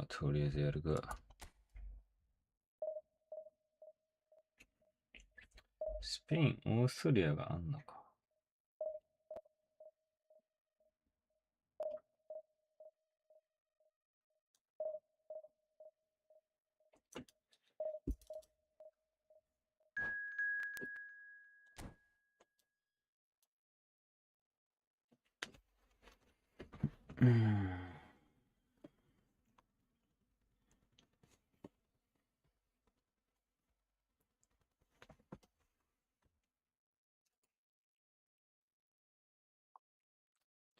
まあ、とりあえずやるか。スペイン、オーストリアがあんのか。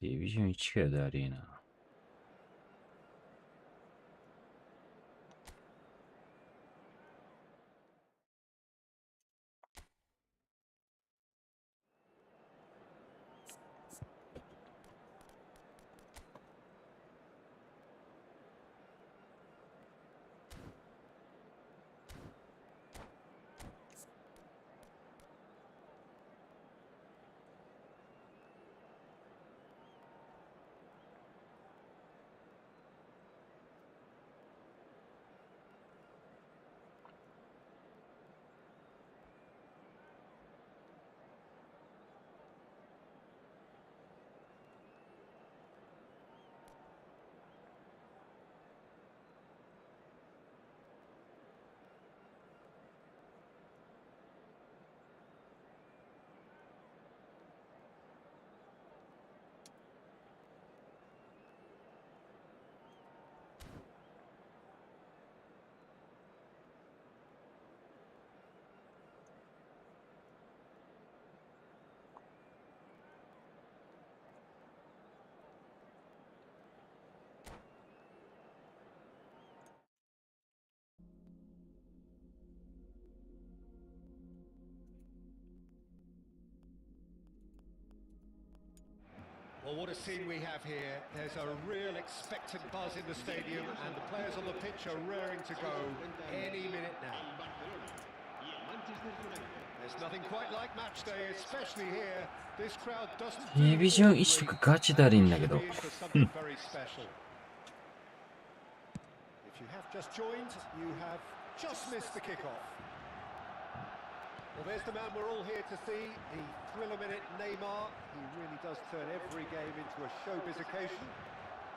ディビジョン1かよ、だりーな。Well, what a scene we have here. There's a real expectant buzz in the stadium, and the players on the pitch are raring to go any minute now. There's nothing quite like match day, especially here. This crowd doesn't do ディビジョン1とかガチだりんだけど。If you have just joined, you have just missed the kickoff. Well, there's the man we're all here to see, the thriller-minute Neymar. He really does turn every game into a showbiz occasion.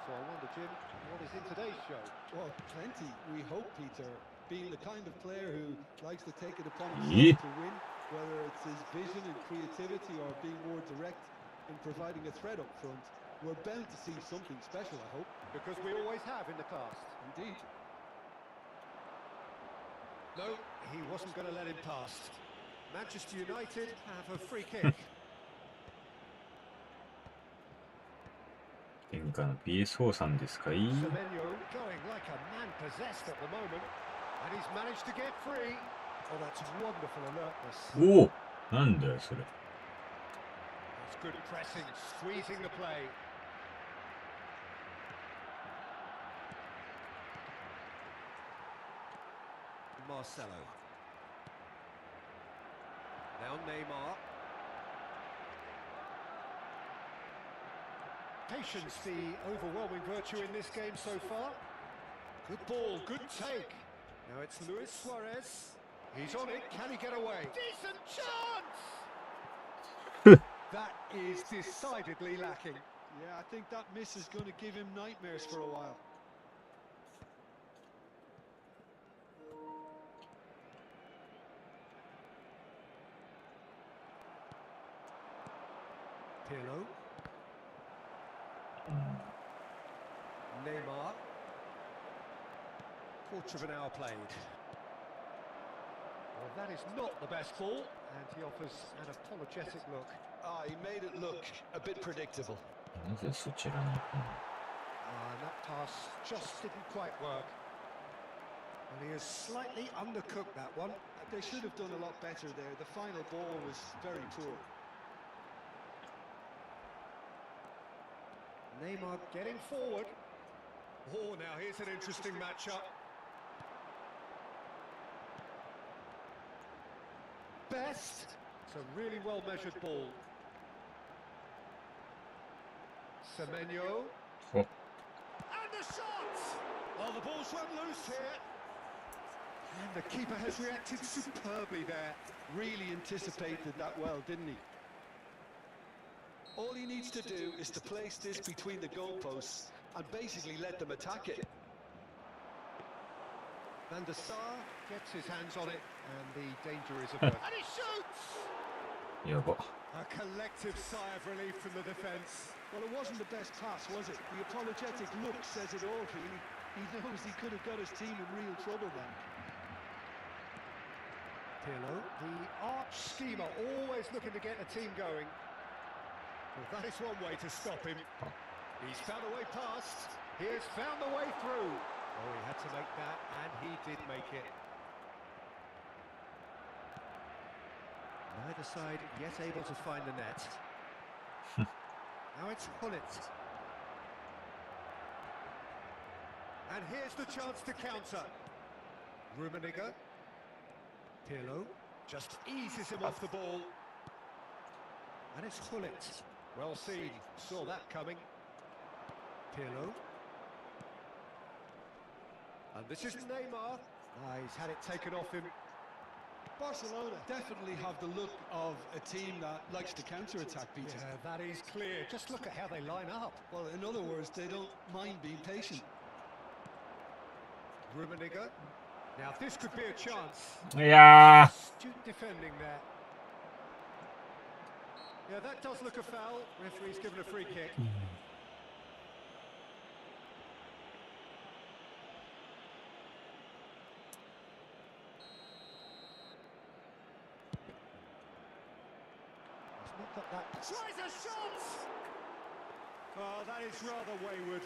So I wonder, Jim, what is in today's show? Well, plenty, we hope, Peter. Being the kind of player who likes to take it upon himself to win, whether it's his vision and creativity or being more direct in providing a threat up front, we're bound to see something special, I hope. Because we always have in the past. Indeed. No, he wasn't going to let him pass. Manchester United have a free kick. 天下の PSO さんですかい Semenyo going like a man possessed at the moment, and he's managed to get free. Oh, that's wonderful alertness. おおなんだよそれ That's good pressing, squeezing the play. Marcelo. Now Neymar. Patience, the overwhelming virtue in this game so far. Good ball, good take. Now it's Luis Suarez. He's on it, can he get away? Decent chance! That is decidedly lacking. Yeah, I think that miss is going to give him nightmares for a while. Pirlo. Neymar. Quarter of an hour played. Well, that is not the best ball, and he offers an apologetic look. He made it look a bit predictable. なぜそちらに行くの And that pass just didn't quite work. And he has slightly undercooked that one. They should have done a lot better there. The final ball was very poor. Neymar getting forward. Oh, now here's an interesting matchup. Best. It's a really well-measured ball. Semenyo. Oh. And the shot! Well, the ball's ball's run loose here. And the keeper has reacted superbly there. Really anticipated that well, didn't he? All he needs to do is to place this between the goalposts and basically let them attack it. Van der Sar gets his hands on it, and the danger is averted. And he shoots! やば。 A collective sigh of relief from the defence. Well, it wasn't the best pass, was it? The apologetic look says it all, really. He knows he could have got his team in real trouble then. Pirlo, the arch schemer, always looking to get the team going. Well, that is one way to stop him. He's found a way past. He has found the way through. Oh, he had to make that, and he did make it. Neither side yet able to find the net. Now it's Hullet. And here's the chance to counter. Rummenigge. Pirlo just eases him off the ball. And it's Hullet. Well seen, saw that coming. Pirlo. And this is Neymar. He's had it taken off him. Barcelona definitely have the look of a team that likes to counter-attack, Peter. Yeah, that is clear. Just look at how they line up. Well, in other words, they don't mind being patient. Rummenigge. Now this could be a chance. いや Astute defending there. Yeah, that does look a foul. Referee's given a free kick. He's not got that. Tries a shot! Oh, that is rather wayward.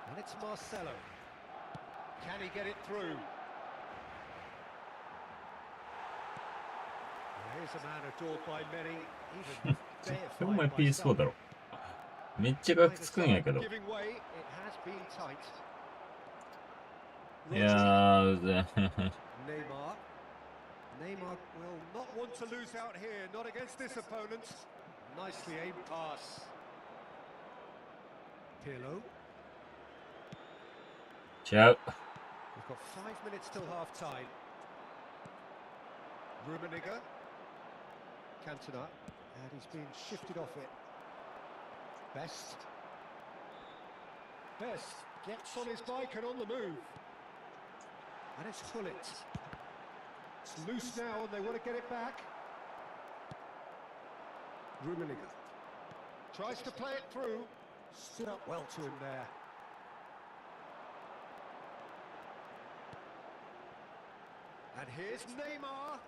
And it's Marcelo. Can he get it through? Well, here's a man adored by many, even でもお前 deified by PS4 だ some. ろ。めっちゃガキつくんやけど。 Giving way, it has been tight. いやー、Neymar. Neymar will not want to lose out here, not against this opponent. Nicely aimed pass. Pirlo. ちゃう。 We've got 5 minutes till half time. Rummenigge. Cantona. And he's been shifted off it. Best. Best gets on his bike and on the move. And it's Hullet. It's loose now and they want to get it back. Rummenigge. Tries to play it through. Stood up well to him there. And here's Neymar.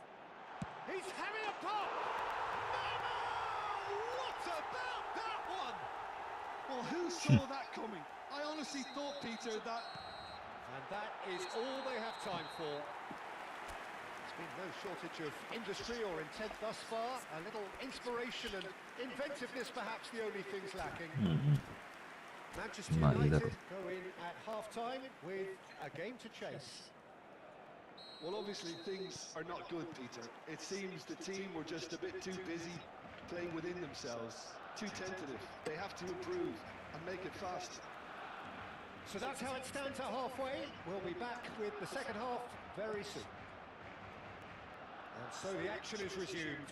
He's having a pop. Neymar! What about that one? Well, who saw that coming? I honestly thought, Peter, that... And that is all they have time for. There's been no shortage of industry or intent thus far. A little inspiration and inventiveness, perhaps the only things lacking. Manchester United go in at half-time with a game to chase. Well, obviously things are not good, Peter. It seems the team were just a bit too busy playing within themselves, too tentative. They have to improve and make it fast. So that's how it stands at halfway. We'll be back with the second half very soon. And so the action is resumed.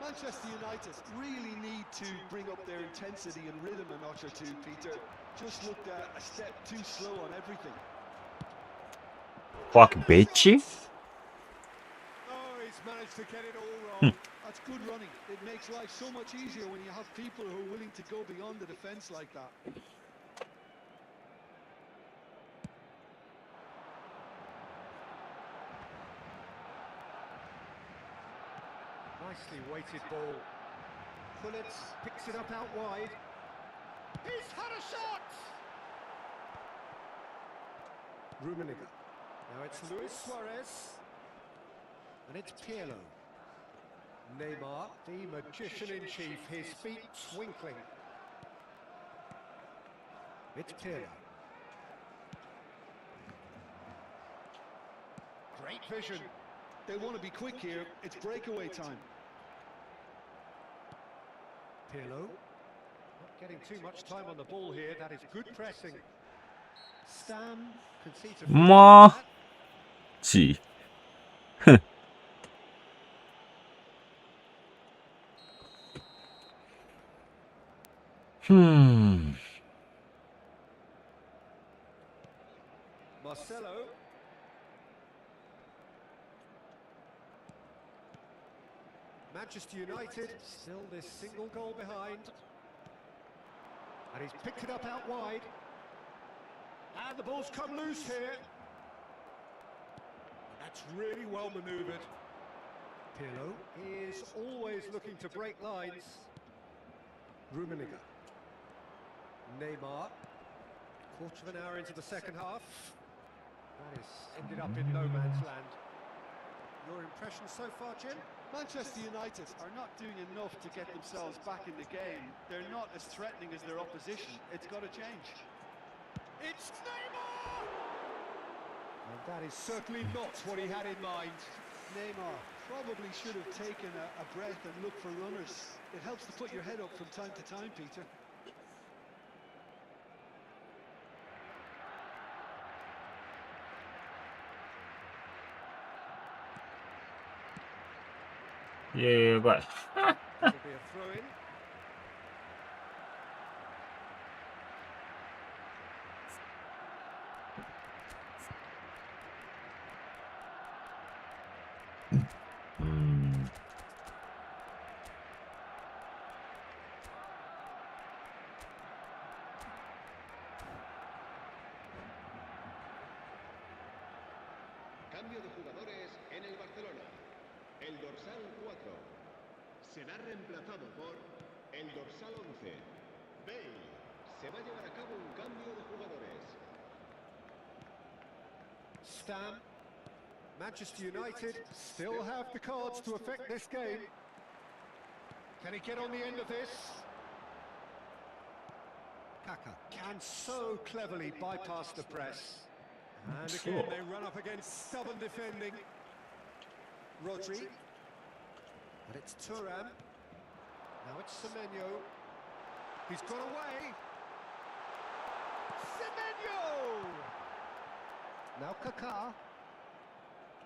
Manchester United really need to bring up their intensity and rhythm a notch or two, Peter. Just looked a step too slow on everything. Fuck bitchy? Oh, he's managed to get it all wrong. That's good running. It makes life so much easier when you have people who are willing to go beyond the defence like that. Nicely weighted ball. Hullet picks it up out wide. He's had a shot! Rummenigge. Now it's Luis Suarez. And it's Pirlo. Neymar, the magician-in-chief, his feet twinkling. It's Pirlo. Great vision. They want to be quick here. It's breakaway time. Pirlo. Not getting too much time on the ball here. That is good pressing. Stam concedes a Ma. 气。哼。Marcelo. Manchester United still this single goal behind. And he's picked it up out wide. And the ball's come loose here. That's really well manoeuvred. Pirlo is always looking to break lines. Rummenigge. Neymar. Quarter of an hour into the second half. That is ended up in no man's land. Your impression so far, Jim? Manchester United are not doing enough to get themselves back in the game. They're not as threatening as their opposition. It's got to change. It's Neymar! And that is certainly not what he had in mind. Neymar probably should have taken a breath and looked for runners. It helps to put your head up from time to time, Peter. Yeah, but That'll be a throw-in. Cambio de jugadores en el Barcelona. El dorsal 4 será reemplazado por el dorsal 11. Bale. Se va a llevar a cabo un cambio de jugadores. Stam. Manchester United still have the cards to affect this game. Can he get on the end of this? Kaka can so cleverly bypass the press. And again, they run up against stubborn defending. Rodri. And it's Thuram. Now it's Semenyo. He's got away. Semenyo! Now Kaká.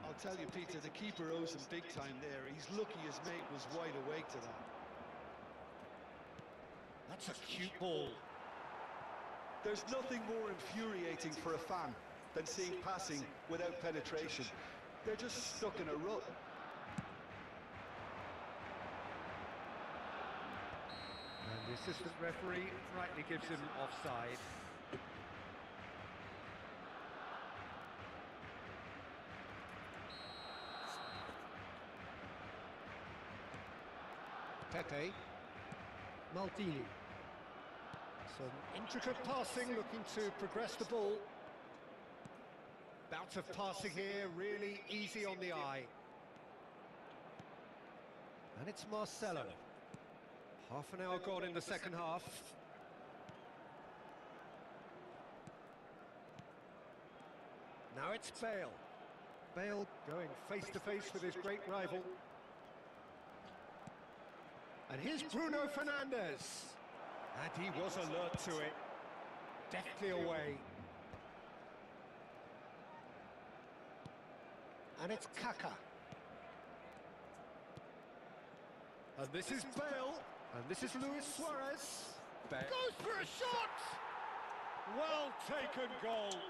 I'll tell you, Peter, the keeper owes him big time there. He's lucky his mate was wide awake to that. That's a cute ball. There's nothing more infuriating for a fan than seeing passing without penetration. They're just stuck in a rut. And the assistant referee rightly gives him offside. Pepe. Maldini. Some intricate passing, looking to progress the ball. Bout of passing here, really easy on the eye. And it's Marcelo. Half an hour gone in the second half. Now it's Bale. Bale going face to face with his great rival. And here's Bruno Fernandes. And he was alert to it. Deftly away. And it's Kaka. And this is Bale. And this is Luis Suarez. Bale goes for a shot! Well taken goal.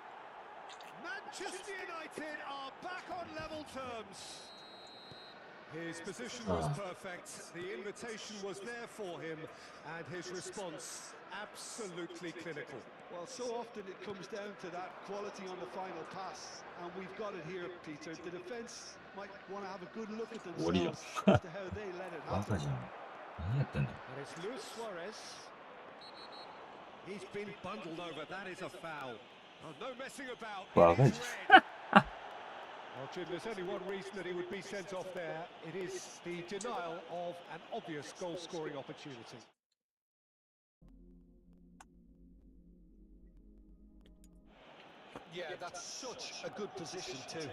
Manchester United are back on level terms. His position was perfect, the invitation was there for him, and his response absolutely clinical. Well, so often it comes down to that quality on the final pass, and we've got it here, Peter. The defence might want to have a good look at themselves as to how they let it happen. And it's Luis Suarez. He's been bundled over, that is a foul. Oh, no messing about. It is red. Well, Jim, there's only one reason that he would be sent off there. It is the denial of an obvious goal-scoring opportunity. Yeah, that's such a good position too.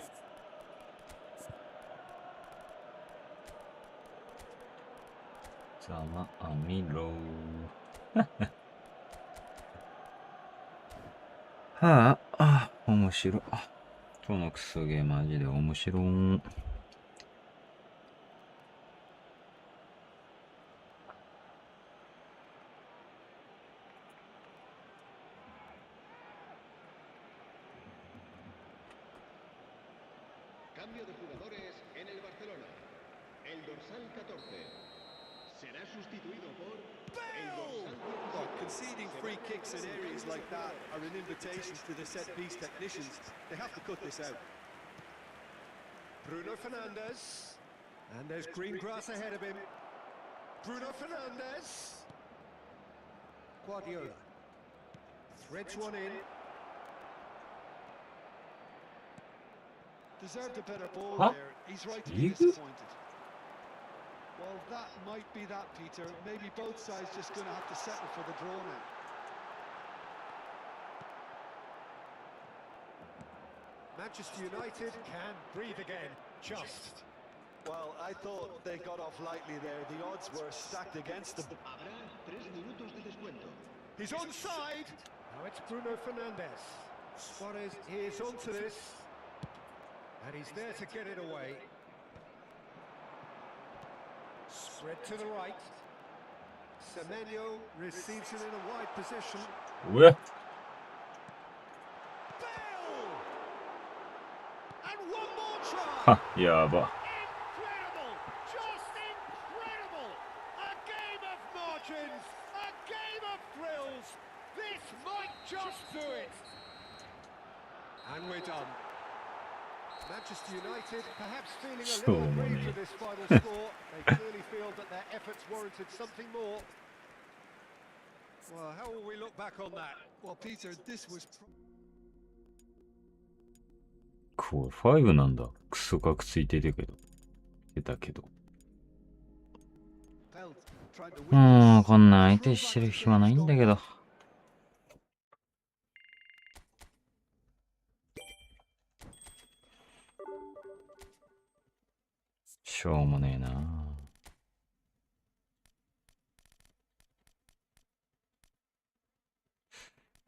ざまあみろはあ、面白い。今日のクソゲーマジで面白い。Cambio de jugadores en el Barcelona. El dorsal 14 será sustituido por el dorsal Well, 17. conceding free kicks in areas like that are an invitation to the set-piece technicians. They have to cut this out. Bruno Fernandes. And there's green grass ahead of him. Bruno Fernandes. Guardiola. Threads one in. Deserved a better ball Huh? there. He's right to be Jesus. disappointed. Well, that might be that, Peter. Maybe both sides just going to have to settle for the draw now. Manchester United can breathe again. Just. Well, I thought they got off lightly there. The odds were stacked against them. Habrá 3 minutos de descuento. He's onside. Now it's Bruno Fernandes. Suarez is onto this. And he's there to get it away. Spread to the right. Semenyo receives it in a wide position. うえ Bale! And one more try. はやば Incredible! Just incredible! A game of margins, a game of thrills. This might just do it. And we're done. Manchester United perhaps feeling a little aggrieved with this final score. They clearly feel that their efforts warranted something more. Well, how will we look back on that? Well, Peter, this was... これ5なんだ。クソがくついてたけど。Felt trying to も win うこんな相手してる暇ないんだけど。しょうもねえな。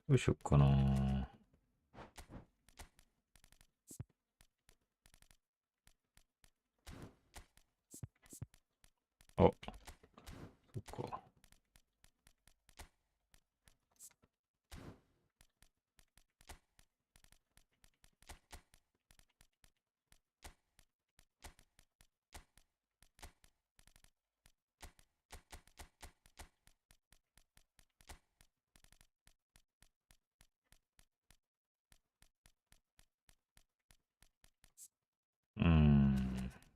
どうしよっかな。あ、そっか。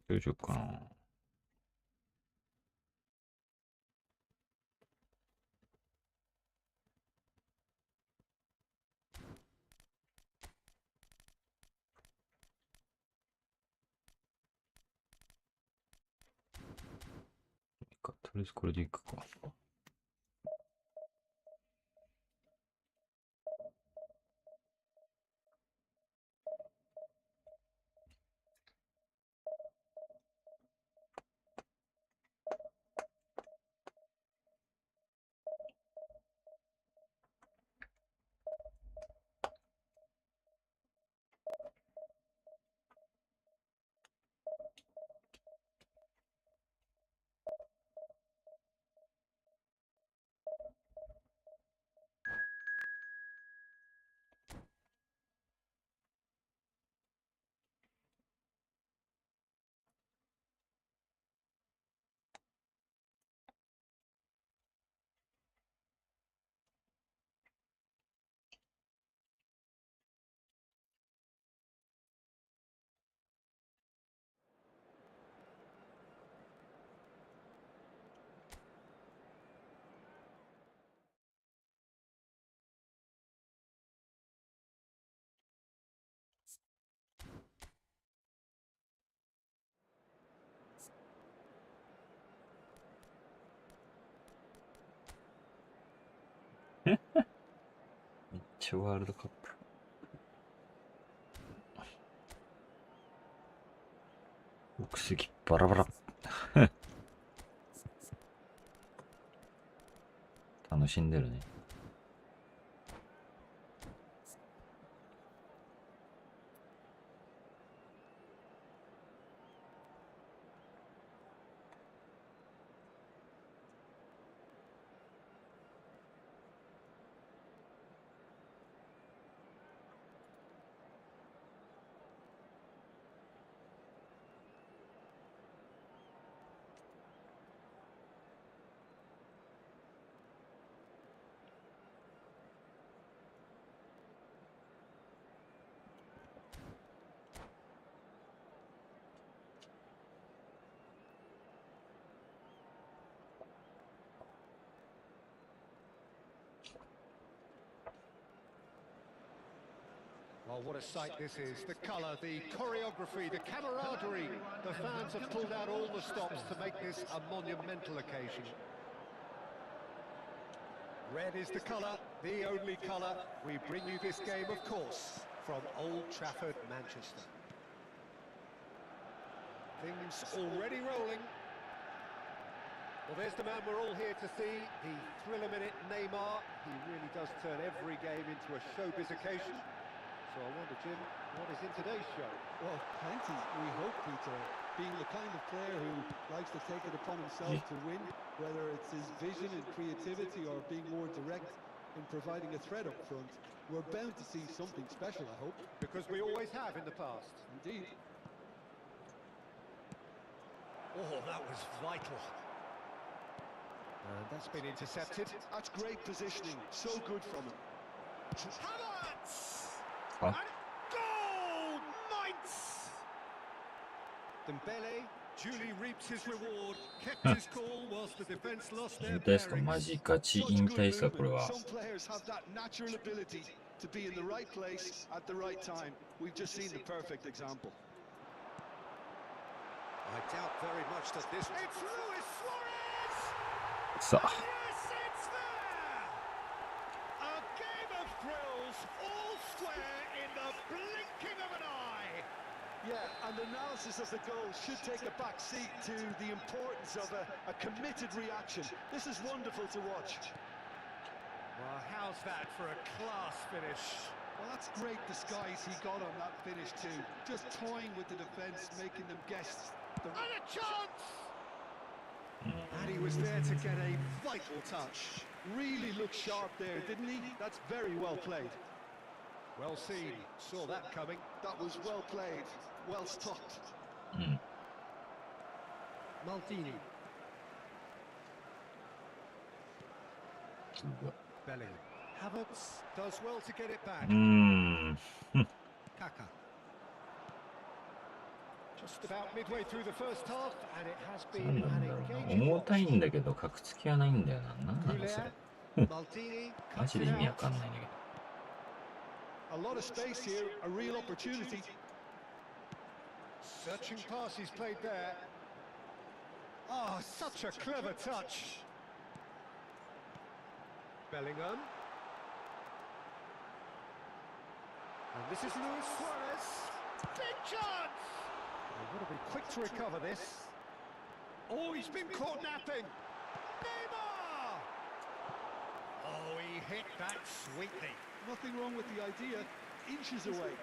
どうしよっかな。とりあえずこれでいくか。めっちゃワールドカップ。国籍バラバラ。しんでるね。Oh, what a sight this is. The colour, the choreography, the camaraderie. The fans have pulled out all the stops to make this a monumental occasion. Red is the colour, the only colour. We bring you this game, of course, from Old Trafford, Manchester. Things already rolling. Well, there's the man we're all here to see, the thriller-minute Neymar. He really does turn every game into a showbiz occasion. So I wonder, Jim, what is in today's show? Well, plenty, we hope, Peter. Being the kind of player who likes to take it upon himself to win, whether it's his vision and creativity or being more direct in providing a threat up front, we're bound to see something special, I hope. Because we always have in the past. Indeed. Oh, that was vital. And that's been intercepted. That's great positioning. So good from him. Havertz! Huh? And goal! Mainz! Dembele duly reaps his reward, kept his cool whilst the defence lost 引 their 退ですか？マ bearings. ジガチ引退ですか？これは。 Some players have that natural ability to be in the right place at the right time. We've just seen the perfect example. I doubt very much that this... It's Luis Suarez! さあ。 Yes, it's there! A game of thrills, all square in the blinking of an eye. Yeah, and analysis of the goal should take a back seat to the importance of a committed reaction. This is wonderful to watch. Well, how's that for a class finish? Well, that's great disguise he got on that finish too. Just toying with the defence, making them guess. And a chance! And he was there to get a vital touch. Really looked sharp there, didn't he? That's very well played. Well seen, saw that coming. That was well played, well stopped. うん。 Maldini. うわ Bellingham. Havertz does well to get it back. うーん。 Kaka. Just about midway through the first half, and it has 何 been なん an だろうな。 engaging 重たいん watch. だけど、格付きはないんだよな。なんなのそれ。 Maldini マ cuts ジで it 意味わ out. かんないんだけど。 A lot of space here, a real opportunity. Searching pass he's played there. Oh, such a clever touch. Bellingham. And this is Luis Suarez. Big chance! They've got to be quick to recover this. Oh, he's been caught napping. Neymar! Oh, he hit that sweetly. Nothing wrong with the idea, inches away.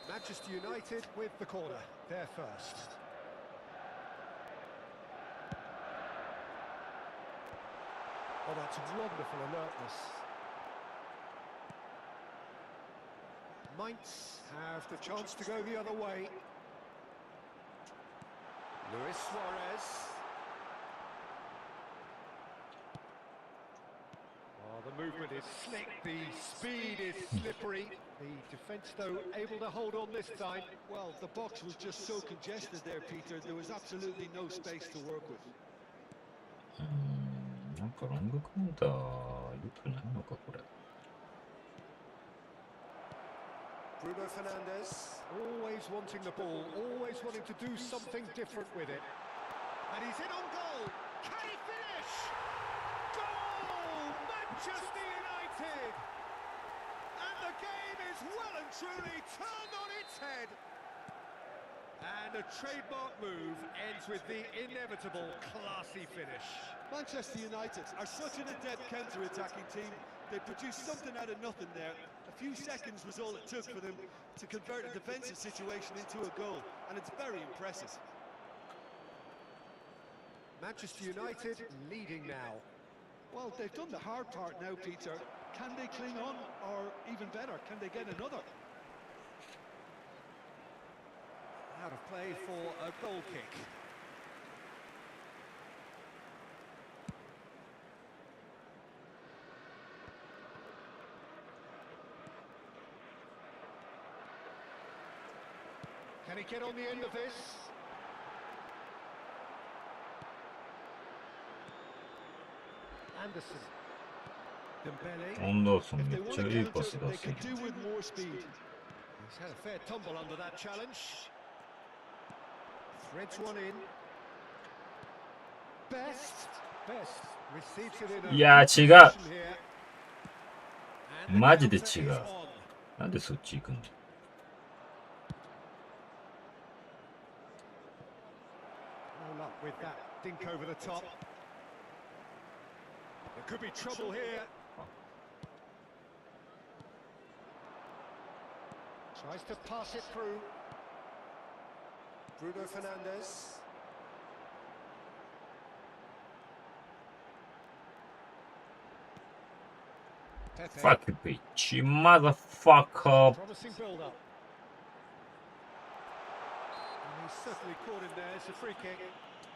Manchester United with the corner, they're first. Oh, that's wonderful alertness. Mainz have the chance to go the other way. Luis Suarez. Oh, the movement is slick, the speed is slippery. The defence, though, able to hold on this time. Well, the box was just so congested there, Peter. There was absolutely no space to work with. うーん。なんかロングカウンター良くないのか、これ。 Bruno Fernandes, always wanting the ball, always wanting to do something different with it. And he's in on goal. Can he finish? Goal! Manchester United! And the game is well and truly turned on its head. And a trademark move ends with the inevitable classy finish. Manchester United are such an adept counter-attacking team. They produced something out of nothing there. A few seconds was all it took for them to convert a defensive situation into a goal, and it's very impressive. Manchester United leading now. Well, they've done the hard part now, Peter. Can they cling on, or even better, can they get another? Out of play for a goal kick. Can he get on the end of this? Anderson. Dembele. アンダーソン If め they っ want ちゃ to いいパス counter, 出 they す could do with more speed. He's had a fair tumble under that challenge. Threads one in. Best receives it in a いやー違う position here. And the マジで counter 違 is う on. なんでそっち行くんだ No luck with that dink over the top. There could be trouble here. Tries to pass it through. Bruno Fernandes. Pepe. Fuck you bitch motherfucker Promising build-up. And he's certainly caught in there. It's a free kick.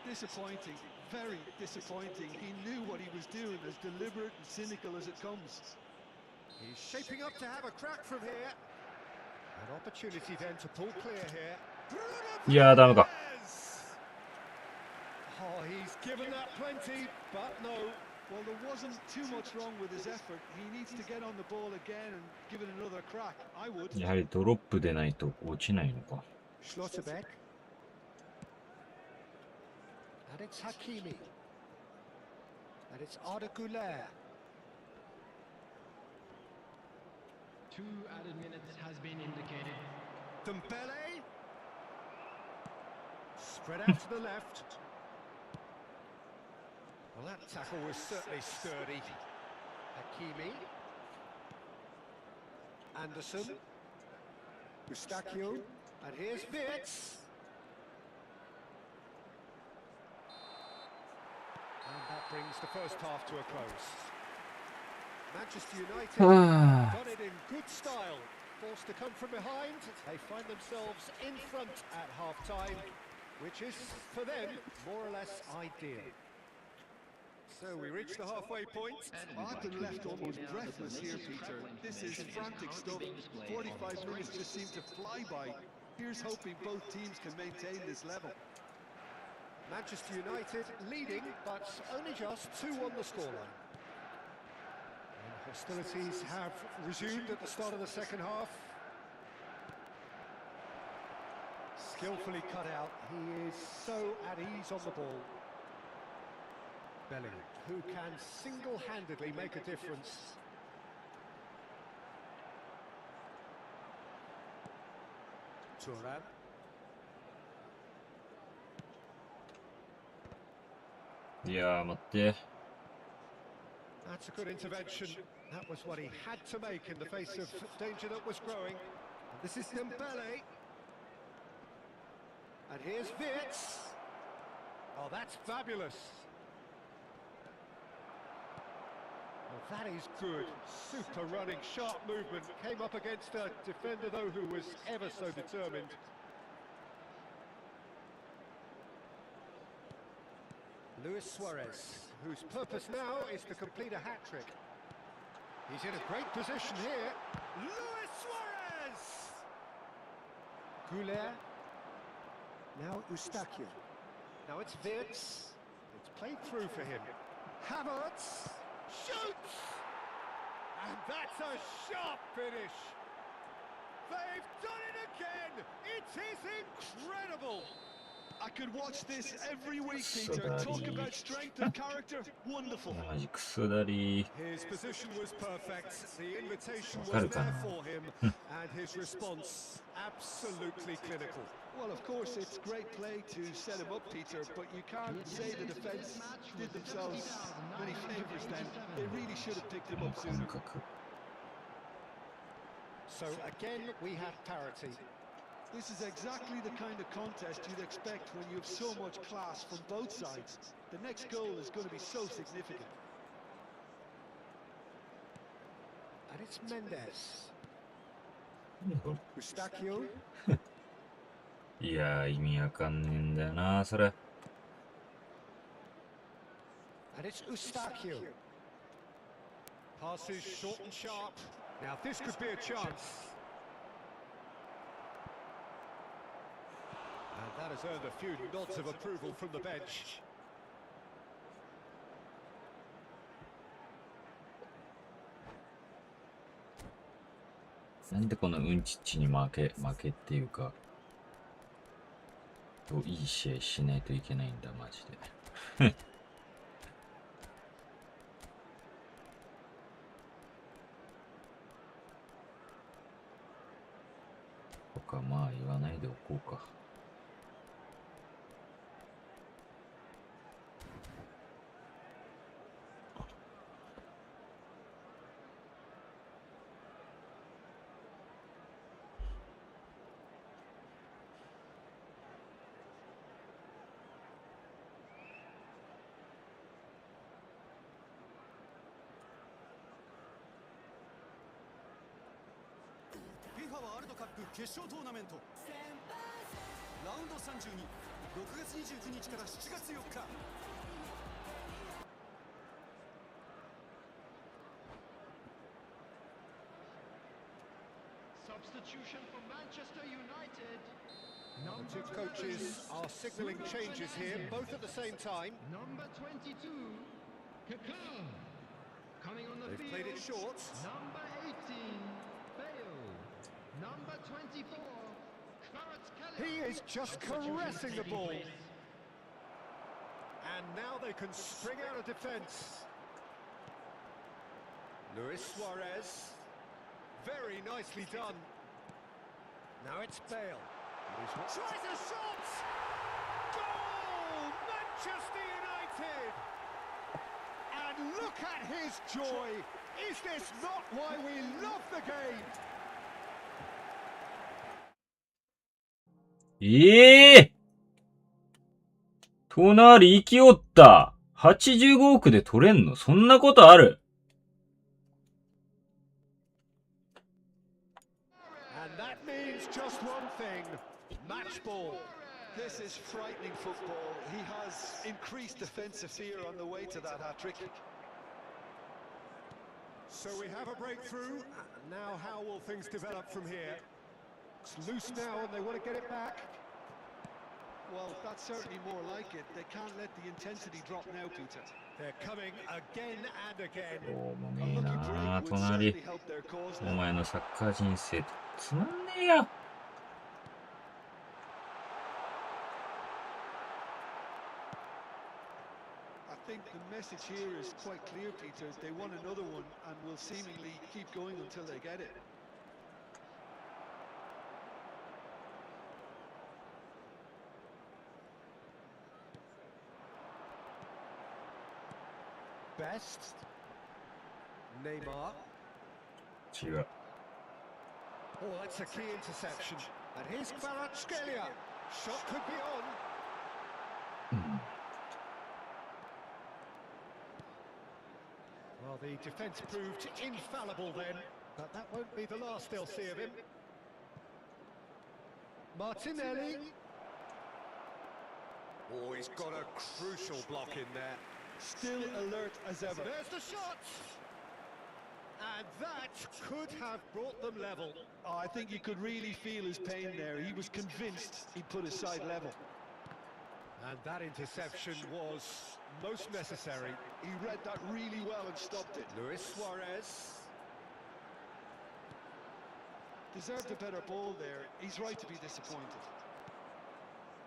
Disappointing, very disappointing. He knew what he was doing, as deliberate and cynical as it comes. He's shaping up to have a crack from here. An opportunity then to pull clear here. Bruno いやーダメか Fernandes! Oh, he's given that plenty, but no. Well, there wasn't too much wrong with his effort. He needs to get on the ball again and give it another crack. I would. やはりドロップでないと落ちないのか Schlotterbeck. And it's Hakimi. And it's Arda Güler. 2 added minutes has been indicated. Dembele. Spread out to the left. Well, that tackle was certainly sturdy. Hakimi. Anderson. Eustachio. And here's Wirtz. And that brings the first half to a close. Manchester United got it in good style. Forced to come from behind, they find themselves in front at half-time, which is, for them, more or less ideal. So we reach the halfway point. I've been left almost breathless here, Peter. This is frantic stuff. 45 minutes just seem to fly by. Here's hoping both teams can maintain this level. Manchester United leading, but only just 2 on the scoreline. And hostilities have resumed at the start of the second half. Skillfully cut out. He is so at ease on the ball. Bellingham, who can single-handedly make a difference. Thuram. That's a good intervention. That was what he had to make in the face of danger that was growing. And this is Dembele. And here's Wirtz. Oh, that's fabulous. Well, that is good. Super running, sharp movement. Came up against a defender, though, who was ever so determined. Luis Suarez, whose purpose now is to complete a hat-trick. He's in a great position here. Luis Suarez! Güler. Now Eustachio. Now it's Wirtz. It's played through for him. Havertz shoots! And that's a sharp finish. They've done it again! It is incredible! I could watch this every week, Peter. Talk about strength of character. Wonderful. マジクソだり His position was perfect. The invitation わかる was か there な for him, and his response absolutely clinical. Well, of course, it's great play to set him up, Peter, but you can't say the defence did themselves many favours then. They really should have picked him この up 感 sooner. 覚。 So again, we have parity. This is exactly the kind of contest you'd expect when you have so much class from both sides. The next goal is going to be so significant. And it's Mendes. Eustachio. いやー、意味わかんねえんだよな、それ。 And it's Eustachio. Passes short and sharp. Now this could be a chance. And that has earned a few nods of approval from the bench. なんでこのうんちっちに負けっていうか、いい試合しないといけないんだ、マジで。とか、まあ言わないでおこうか。FIFA ワールドカップ決勝トーナメントラウンド32、6月29日から7月4日。 Substitution for Manchester United. The two coaches are signalling changes here, both at the same time. Number 22, Kaká. Coming on the They've field. played it short. Number 18, Bale. Number 24, Kvaratskhelia. He is just caressing the ball. And now they can spring out of defence. Luis Suarez. Very nicely done. Now it's Bale. Tries a shot! Goal! Manchester United! And look at his joy! Is this not why we love the game? 隣生きおった。85億で取れんの？そんなことある？ And that means just one thing. Match ball. This is frightening football. He has increased defensive fear on the way to that hat-trick. So we have a breakthrough. Now how will things develop from here? It's loose now and they want to get it back. Well, that's certainly more like it. They can't let the intensity drop now, Peter. They're coming again and again. どうも A ねえ lucky な break would 隣。 certainly help their cause お now. 前のサッカー人生つまんねえや。 I think the message here is quite clear, Peter. They want another one and will seemingly keep going until they get it. Best. Neymar. 違う。 Oh, that's a key interception. And here's Kvaratskhelia. Shot could be on. Well, the defence proved infallible then, but that won't be the last they'll see of him. Martinelli. Oh, he's got a crucial block in there. Still alert as ever. There's the shot! And that could have brought them level. Oh, I think you could really feel his pain there. He was convinced he'd put his side level. And that interception was most necessary. He read that really well and stopped it. Luis Suarez. Deserved a better ball there. He's right to be disappointed.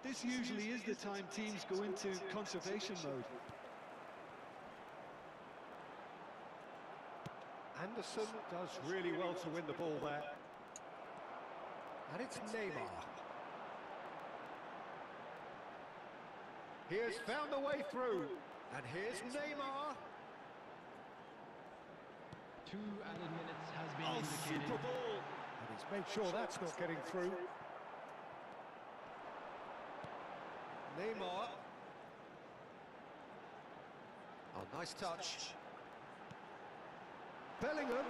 This usually is the time teams go into conservation mode. Anderson does really well to win the ball there. And it's Neymar. He has found the way through. And here's Neymar. 2 added minutes has been Oh, indicated. super ball. And he's made sure that's not getting through. Neymar. Oh, nice touch. Bellingham.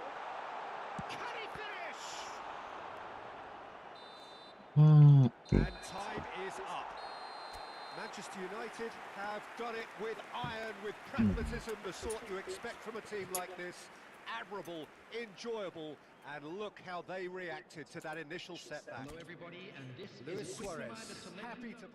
Can he finish? And time is up. Manchester United have done it with iron, with pragmatism, the sort you expect from a team like this. Admirable, enjoyable, and look how they reacted to that initial setback. Hello everybody, and this Luis is Suarez, the happy to...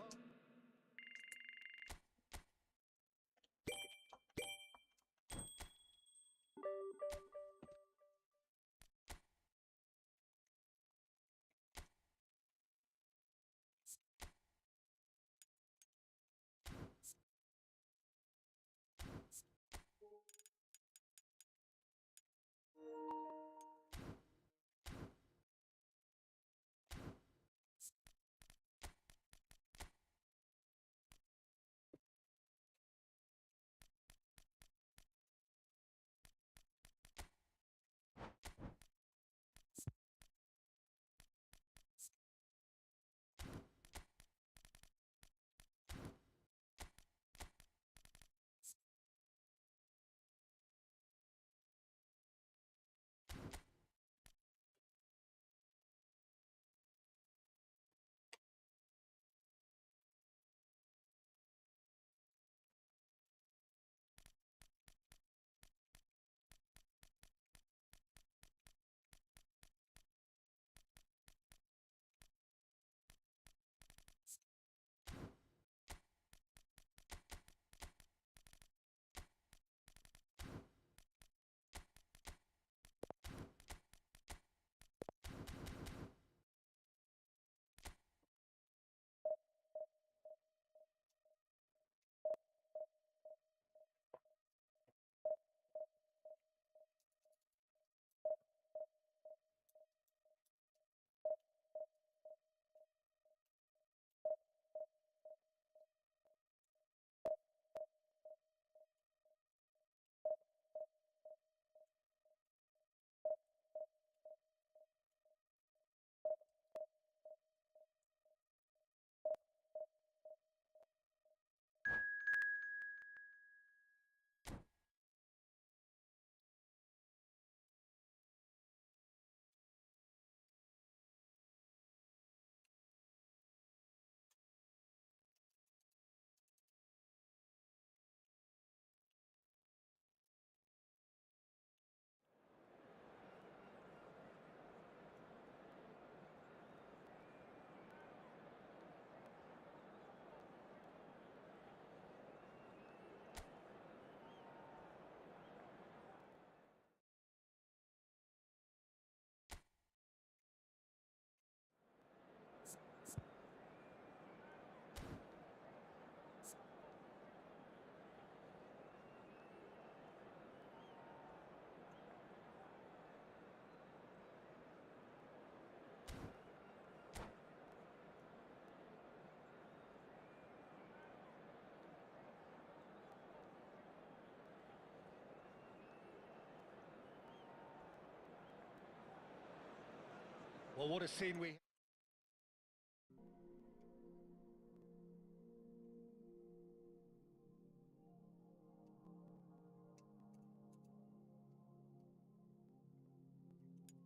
Well, what a scene we...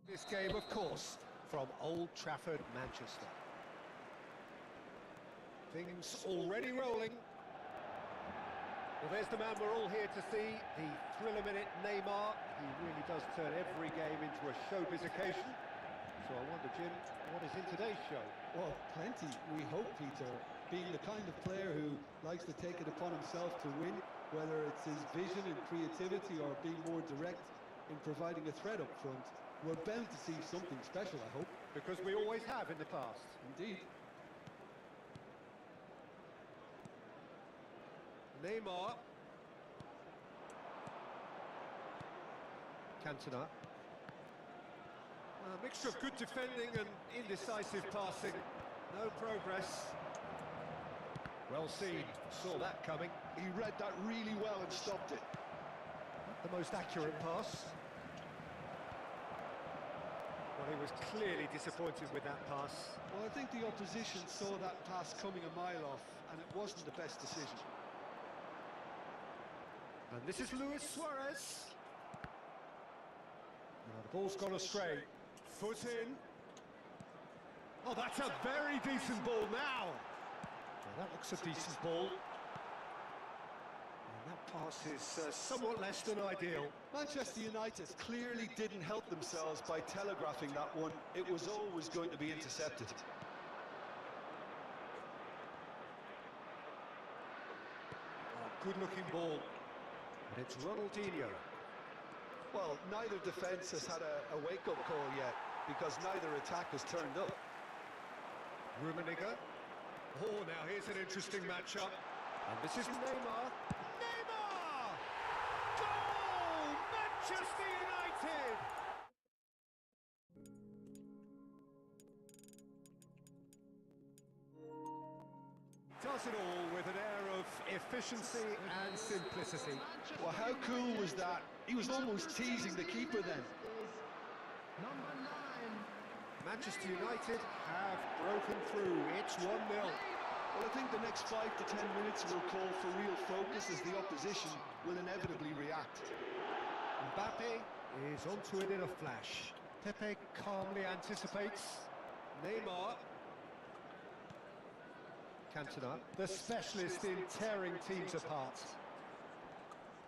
This game, of course, from Old Trafford, Manchester. Things already rolling. Well, there's the man we're all here to see, the thriller-minute Neymar. He really does turn every game into a showbiz occasion. So I wonder, Jim, what is in today's show? Well, plenty, we hope, Peter. Being the kind of player who likes to take it upon himself to win, whether it's his vision and creativity or being more direct in providing a threat up front, we're bound to see something special, I hope. Because we always have in the past. Indeed. Neymar. Cantona. A mixture of good defending and indecisive passing. No progress. Well seen, saw that coming. He read that really well and stopped it. Not the most accurate pass. Well, he was clearly disappointed with that pass. Well, I think the opposition saw that pass coming a mile off, and it wasn't the best decision. And this is Luis Suarez. The ball's gone astray. Foot in. Oh, that's a very decent ball now. Well, that looks a decent ball. And that pass is somewhat less than ideal. Manchester United clearly didn't help themselves by telegraphing that one. It was always going to be intercepted. Oh, good-looking ball. And it's Ronaldinho. Well, neither defence has had a wake-up call yet, because neither attack has turned up. Rummenigge. Oh, now here's an interesting matchup. And this is Neymar. Neymar! Goal! Manchester United! Does it all with an air of efficiency and simplicity. Well, how cool was that? He was almost teasing the keeper then. Number 9. Manchester United have broken through. It's 1-0. Well, I think the next 5 to 10 minutes will call for real focus as the opposition will inevitably react. Mbappe is onto it in a flash. Pepe calmly anticipates. Neymar. Cantona, the specialist in tearing teams apart.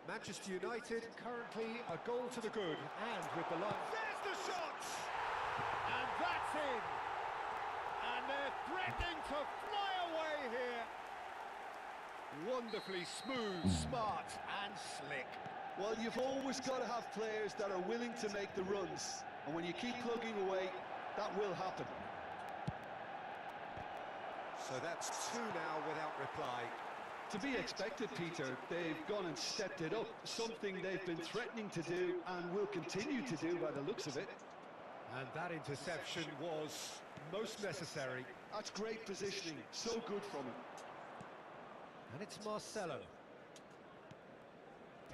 Manchester United currently a goal to the good, and with the line. There's the shot! And that's in! And they're threatening to fly away here. Wonderfully smooth, smart and slick. Well, you've always got to have players that are willing to make the runs. And when you keep plugging away, that will happen. So that's 2 now without reply. To be expected, Peter. They've gone and stepped it up. Something they've been threatening to do and will continue to do by the looks of it. And that interception was most necessary. That's great positioning. So good from him. And it's Marcelo.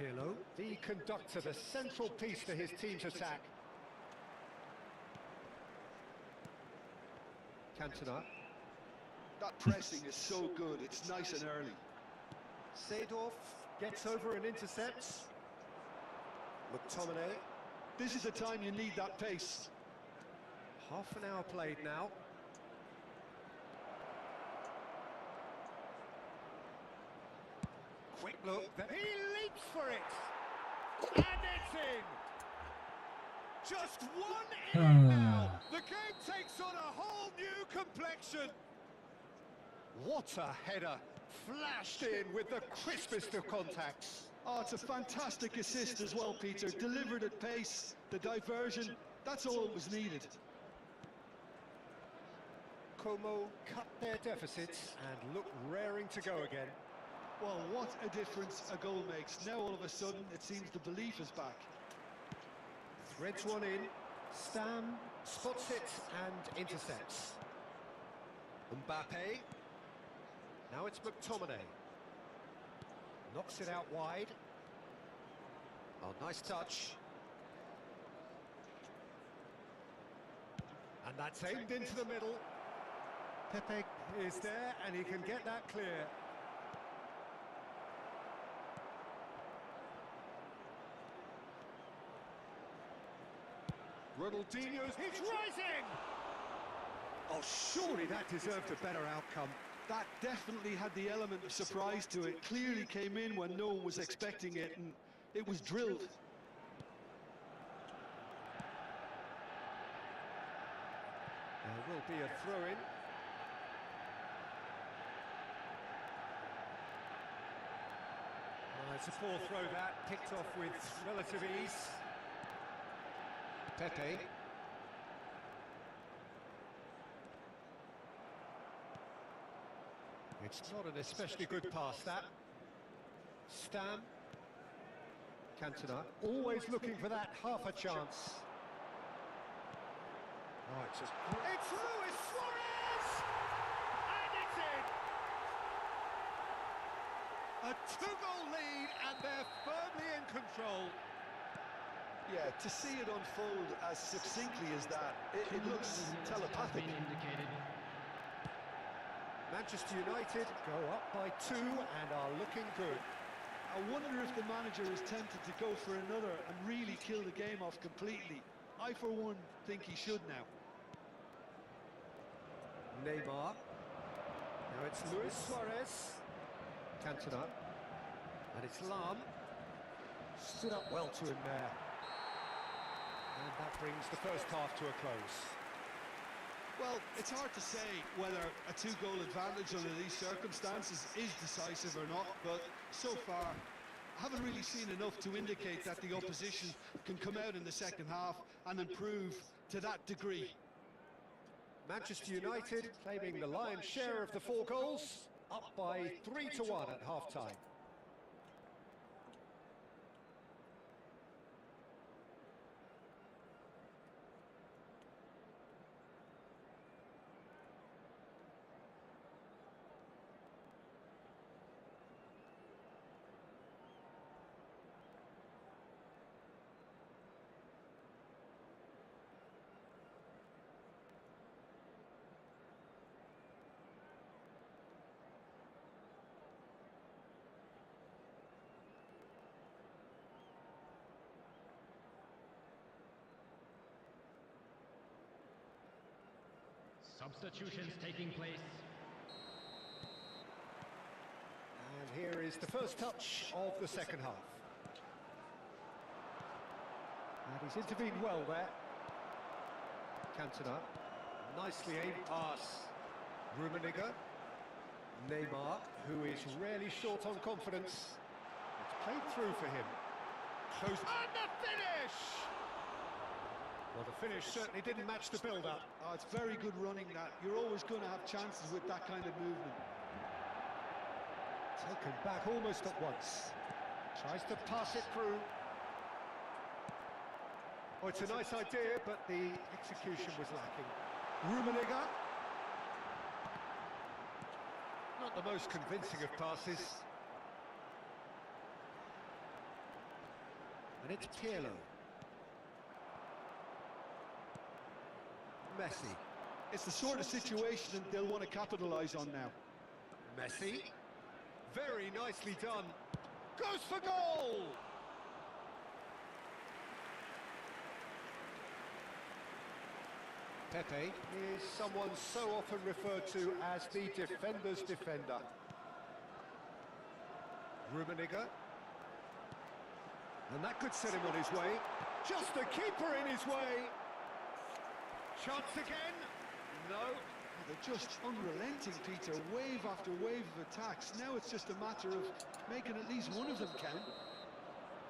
Pirlo, the conductor, the central piece to his team's attack. Cantona. That pressing is so good. It's nice and early. Seedorf gets over and intercepts. McTominay. This is the time you need that pace. Half an hour played now. Quick look. He leaps for it. And it's in. Just 1 in now. The game takes on a whole new complexion. What a header. Flashed in with the crispest of contacts. Oh, it's a fantastic assist as well, Peter. Delivered at pace. The diversion, that's all that was needed. Como cut their deficits and look raring to go again. Well, what a difference a goal makes. Now all of a sudden it seems the belief is back. Threads one in. Stam spots it and intercepts. Mbappe. Now it's McTominay. Knocks it out wide. Oh, nice touch. And that's aimed into the middle. Pepe is there and he can get that clear. Ronaldinho's, he's rising! Oh, surely that deserved a better outcome. That definitely had the element of surprise to it. Clearly came in when no one was expecting it, and it was drilled. There will be a throw-in. It's a poor throw that, picked off with relative ease. Pepe. It's not an especially good pass, that. Stam. Cantona, always looking for that half a chance. Oh, it's Luis Suarez! And it's in! A two-goal lead, and they're firmly in control. Yeah, to see it unfold as succinctly as that, it looks telepathic. Manchester United go up by 2 and are looking good. I wonder if the manager is tempted to go for another and really kill the game off completely. I, for one, think he should now. Neymar. Now it's Luis Suarez. Cantona. And it's Lam. Stood up well to him there. And that brings the first half to a close. Well, it's hard to say whether a two-goal advantage under these circumstances is decisive or not, but so far, I haven't really seen enough to indicate that the opposition can come out in the second half and improve to that degree. Manchester United claiming the lion's share of the 4 goals, up by 3-1 at half-time. Substitutions taking place. And here is the first touch of the second half. And he's intervened well there. Cantona. Nicely aimed pass. Rummenigge. Neymar, who is rarely short on confidence. It's played through for him. Close. And the finish! Well, the finish certainly didn't match the build-up. Oh, it's very good running, that. You're always going to have chances with that kind of movement. Taken back almost at once. Tries to pass it through. Oh, it's a nice idea, but the execution was lacking. Rummenigge. Not the most convincing of passes. And it's Pirlo. Messi. It's the sort of situation that they'll want to capitalise on now. Messi. Very nicely done. Goes for goal! Pepe is someone so often referred to as the defender's defender. Rummenigge. And that could set him on his way. Just the keeper in his way. Chance again. No. They're just unrelenting, Peter. Wave after wave of attacks. Now it's just a matter of making at least one of them count.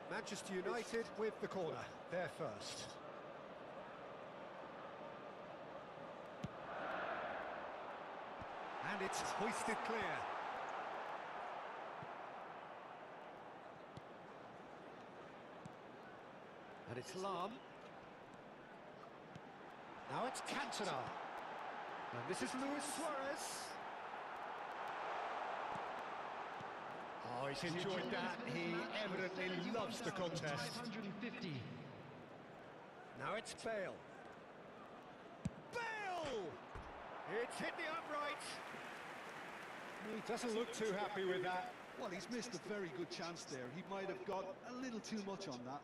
Manchester United with the corner. They're first. And it's hoisted clear. And it's Lam. Now it's Cantona. And this is Luis Suarez. Oh, he's enjoyed that. He evidently loves the contest. 550. Now it's Bale. Bale! It's hit the upright. He doesn't look too happy with that. Well, he's missed a very good chance there. He might have got a little too much on that.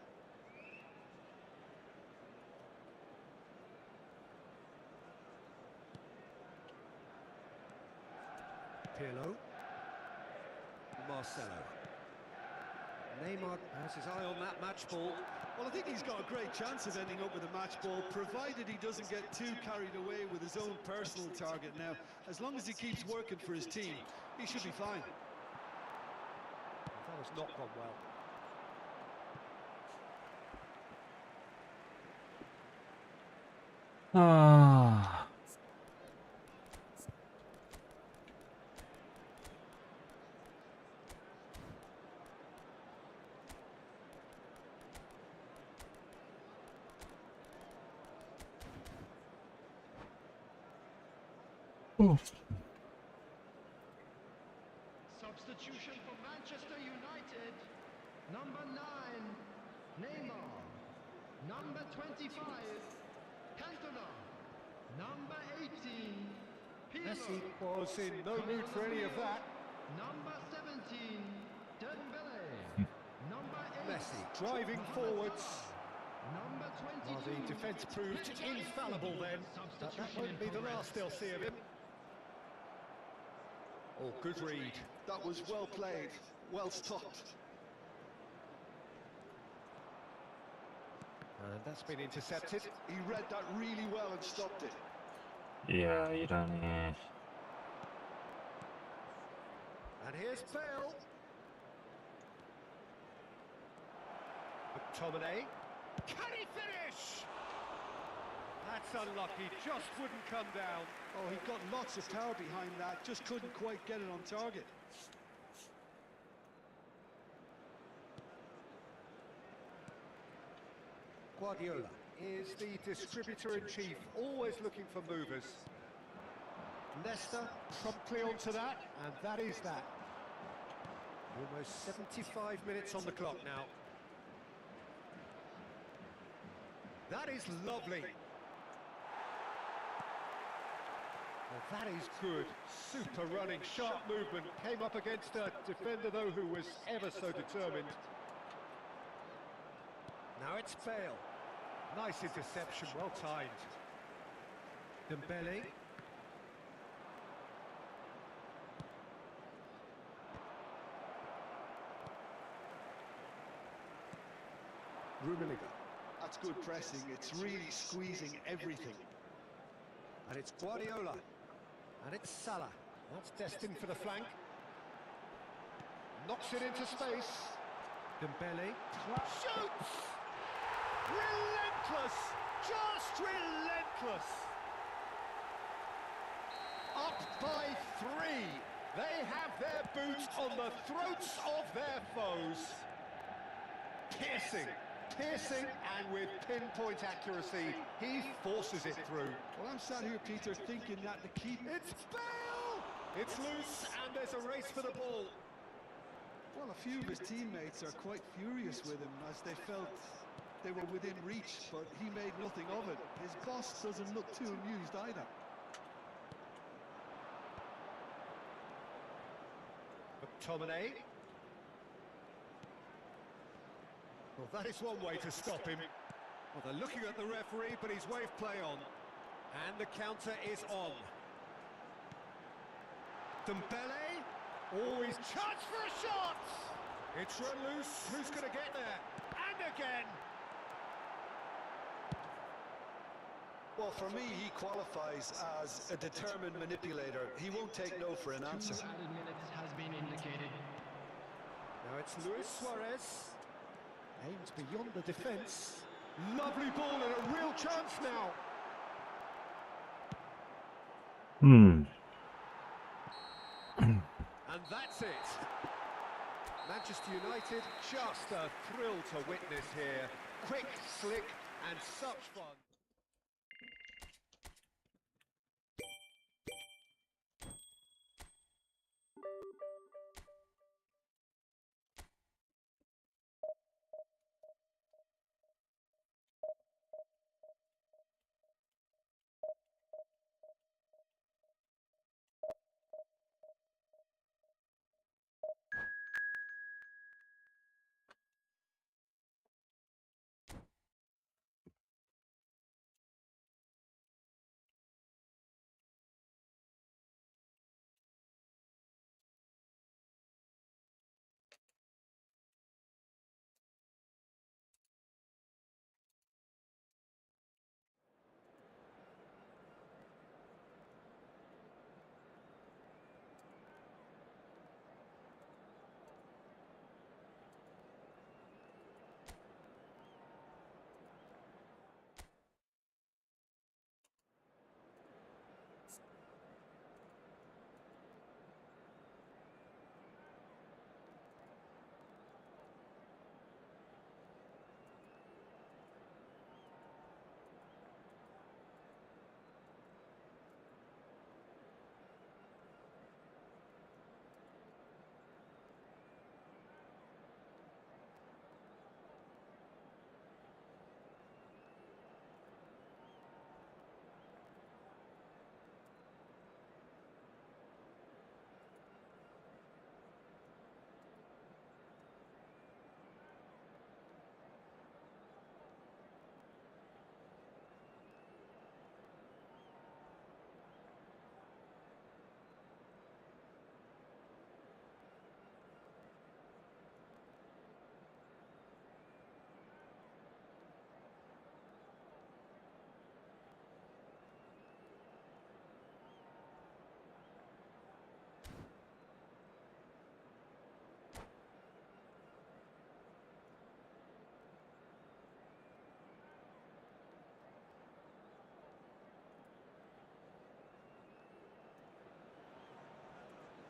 Pirlo. Marcelo. Neymar has his eye on that match ball. Well, I think he's got a great chance of ending up with a match ball, provided he doesn't get too carried away with his own personal target. Now, as long as he keeps working for his team, he should be fine. That has not gone well. Ah. substitution for Manchester United. Number 9, Neymar. Number 25, Cantona. Number 18, Pirlo. Messi was in no mood for any of that. Number 17, Dembele. Number 8, Messi driving forwards. Number 22. Well, the defence proved infallible then, but that won't be the last they'll see of him. Oh, good read. That was well played, well stopped. And that's been intercepted. He read that really well and stopped it. いやいらね And here's Bale. McTominay. Can he finish? That's unlucky, just wouldn't come down. Oh, he got lots of power behind that, just couldn't quite get it on target. Guardiola is the distributor-in-chief, always looking for movers. Leicester promptly onto that, and that is that. Almost 75 minutes on the clock now. That is lovely. Well, that is good. Super running, sharp movement. Came up against a defender, though, who was ever so determined. Now it's Bale. Nice interception, well timed. Dembele. Rummenigge. That's good pressing, it's really squeezing everything. And it's Guardiola. And it's Salah. That's destined for the flank. Knocks it into space. Dembele. Shoots! Relentless! Just relentless! Up by 3. They have their boots on the throats of their foes. Piercing. Piercing, and with pinpoint accuracy, he forces it through. Well, I'm sat here, Peter, thinking that the key... It's Bale! It's loose, and there's a race for the ball. Well, a few of his teammates are quite furious with him as they felt they were within reach, but he made nothing of it. His boss doesn't look too amused either. McTominay. Well, that is one way to stop him. Well, they're looking at the referee, but he's waved play on. And the counter is on. Dembele. Always chance for a shot! It's run loose. Who's going to get there? And again! Well, for me, he qualifies as a determined manipulator. He won't take no for an answer. 2 added minutes has been indicated. Now it's Luis Suarez. Aims beyond the defence. Lovely ball and a real chance now. うん And that's it. Manchester United, just a thrill to witness here. Quick, slick, and such fun.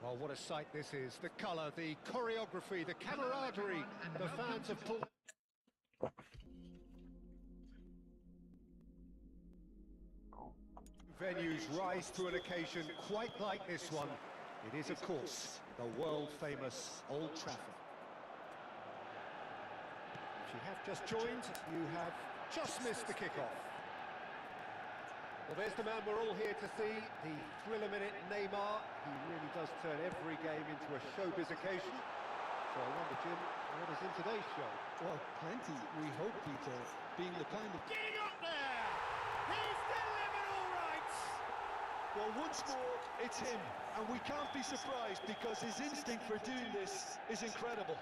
Oh, what a sight this is. The colour, the choreography, the camaraderie. The fans have pulled... Venues rise to an occasion quite like this one. It is, of course, the world-famous Old Trafford. If you have just joined, you have just missed the kickoff. Well, there's the man we're all here to see, the thriller-minute Neymar. He really does turn every game into a showbiz occasion. So I wonder, Jim, what is in today's show? Well, plenty, we hope, Peter, being the kind of... Getting up there! He's delivered all right! Well, once more, it's him, and we can't be surprised because his instinct for doing this is incredible.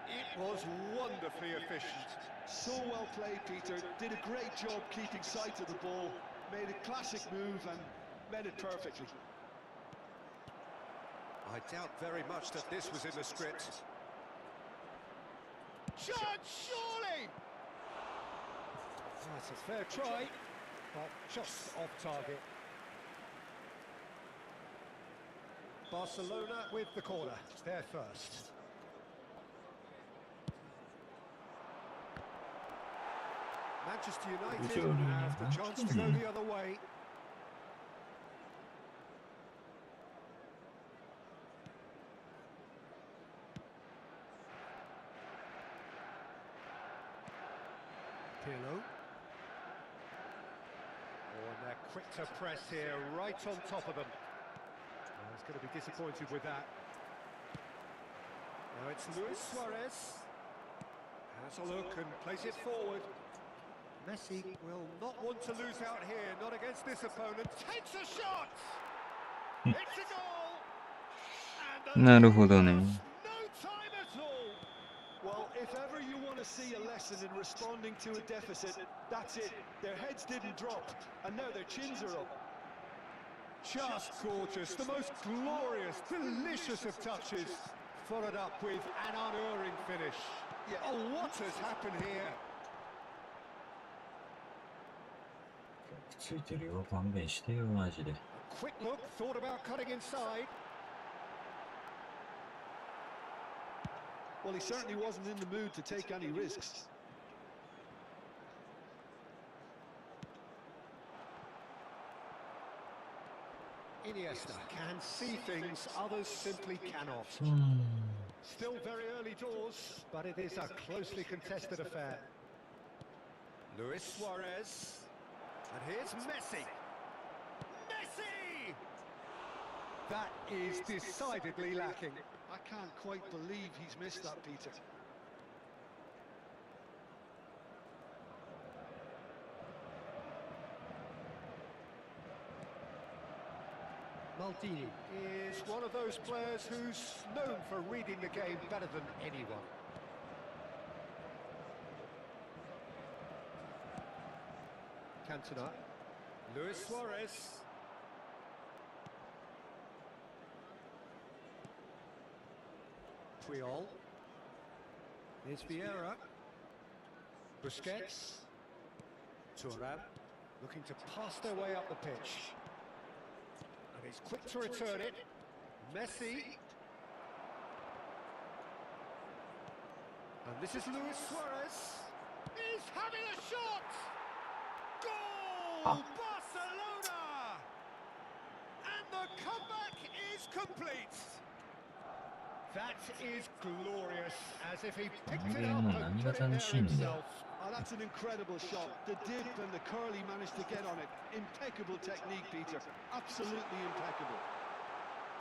It was wonderfully efficient. So well played, Peter. Did a great job keeping sight of the ball. Made a classic move and met it perfectly. I doubt very much that this was in the script. Chance, surely! That's a fair try, but just off target. Barcelona with the corner. They're first. Manchester United have the chance to go the other way. Pirlo. Oh, and they're quick to press here, right on top of them. Oh, he's going to be disappointed with that. Now it's Luis Suarez. Has a look and plays it forward. Messi will not want to lose out here, not against this opponent. Takes a shot! It's a goal! Andなるほどね。 no time at all! Well, if ever you want to see a lesson in responding to a deficit, that's it. Their heads didn't drop, and now their chins are up. Just gorgeous, the most glorious, delicious of touches. Followed up with an unerring finish. Yeah. Oh, what has happened here? ついてるよ、勘弁してよ、マジで。 Quick look, thought about cutting inside. Well, he certainly wasn't in the mood to take any risks. Iniesta can see things others simply cannot. Still very early doors, but it is a closely contested affair. Luis Suarez. And here's Messi. Messi! That is decidedly lacking. I can't quite believe he's missed that, Peter. Maldini is one of those players who's known for reading the game better than anyone. Cantona. Luis Suarez. Puyol. Here's Vieira. Busquets. Thuram. Looking to pass their way up the pitch. And he's quick to return it. Messi. And this is Luis Suarez. He's having a shot! Goal! Barcelona! And the comeback is complete. That is glorious, as if he picked it up and put it there himself. Oh, that's an incredible shot. The dip and the curl he managed to get on it. Impeccable technique, Peter. Absolutely impeccable.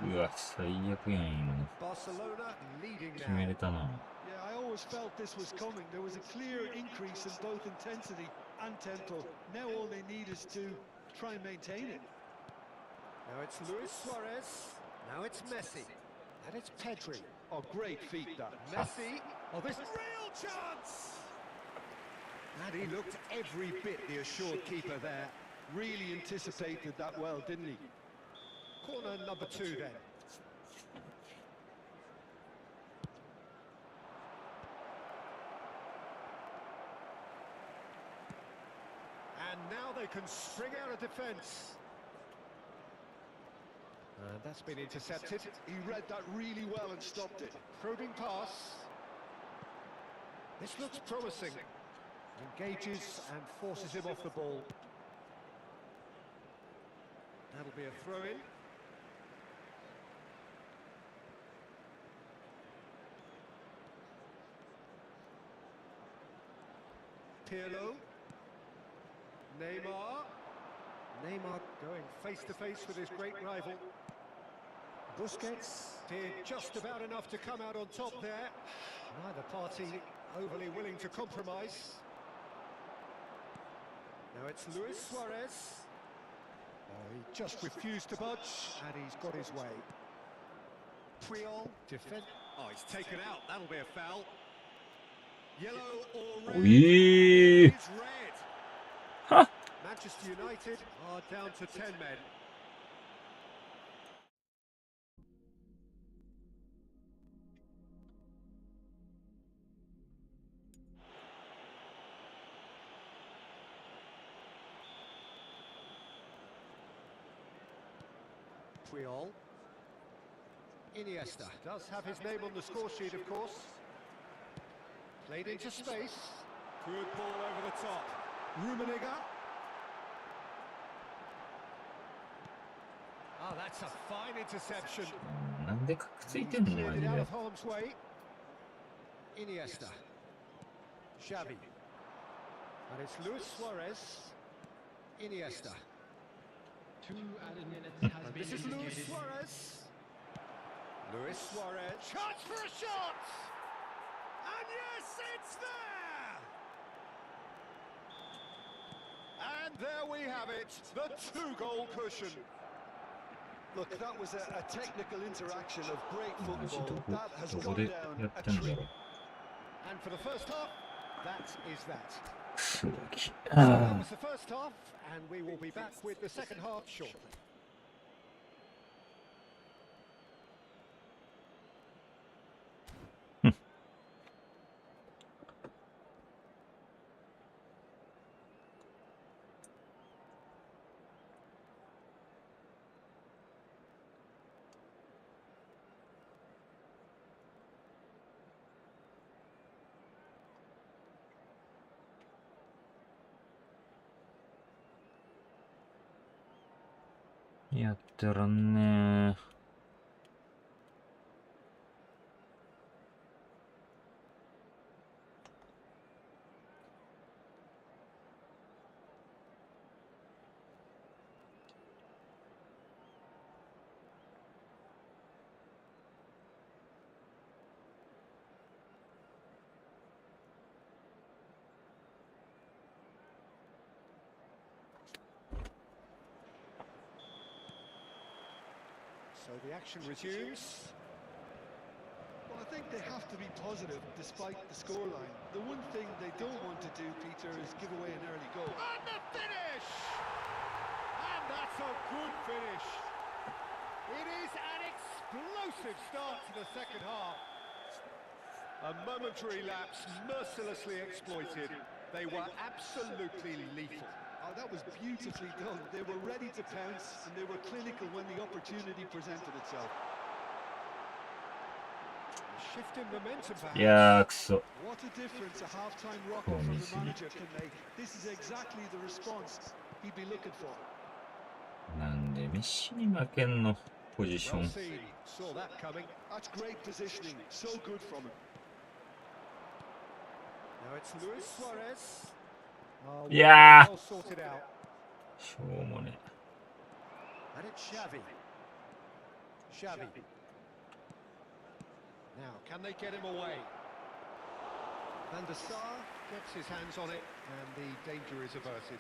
うわ、最悪やん、今の。 Barcelona leading 決めれ now. たな。 Yeah, I always felt this was coming. There was a clear increase in both intensity and tempo. Now all they need is to try and maintain it. Now it's Luis Suarez. Now it's Messi. And it's Pedri. Oh, great feat, that. Messi. Oh, this real chance! And he looked every bit the assured keeper there. Really anticipated that well, didn't he? Corner number 2 then. And now they can string out a defence. And that's been intercepted. He read that really well and stopped it. Probing pass. This looks promising. Engages and forces him off the ball. That'll be a throw-in. Pirlo. Neymar. Neymar going face-to-face with his great rival. Busquets did just about enough to come out on top there. Neither party overly willing to compromise. Now it's Luis Suarez. He just refused to budge, and he's got his way. Puyol, defend. Oh, he's taken out. That'll be a foul. Yellow or red? It's red. Ha! Manchester United are down to 10 men. Puyol. Iniesta does have his name on the score sheet, of course. Played into space. Good ball over the top. Rummenigge. Oh, that's a fine interception. なんでかくついてんのマ Cleared ジ it out で of harm's way. Iniesta. Xavi. And it's Luis Suarez. Iniesta. 2 added minutes has And been this is Luis indicated. Suarez. Luis Suarez. Chance for a shot! And yes, it's there! And there we have it, the 2-goal cushion. Look, that was a technical interaction of great マジ football. That has どこ gone で down やっ a てんだ treat. ろう And for the first half, that is that. クソガキ So that あ was the first half, and we will be back with the second half shortly. やってらんねー So the action resumes. Well, I think they have to be positive despite the scoreline. The one thing they don't want to do, Peter, is give away an early goal. And the finish! And that's a good finish. It is an explosive start to the second half. A momentary lapse mercilessly exploited. They were absolutely lethal. Oh, that was beautifully done. They were ready to pounce and they were clinical when the opportunity presented itself. A shift in momentum, perhaps. いやーくそ What a difference a half-time rocket from the manager can make. This is exactly the response he'd be looking for. なんでメッシに負けんのポジショ Well ン seen. Saw that coming. That's great positioning. So good from him. Now it's Luis Suarez. Oh, Yeah. well sorted out. しょうもね And it's Xavi. Xavi. Now, can they get him away? Van der Sar gets his hands on it, and the danger is averted.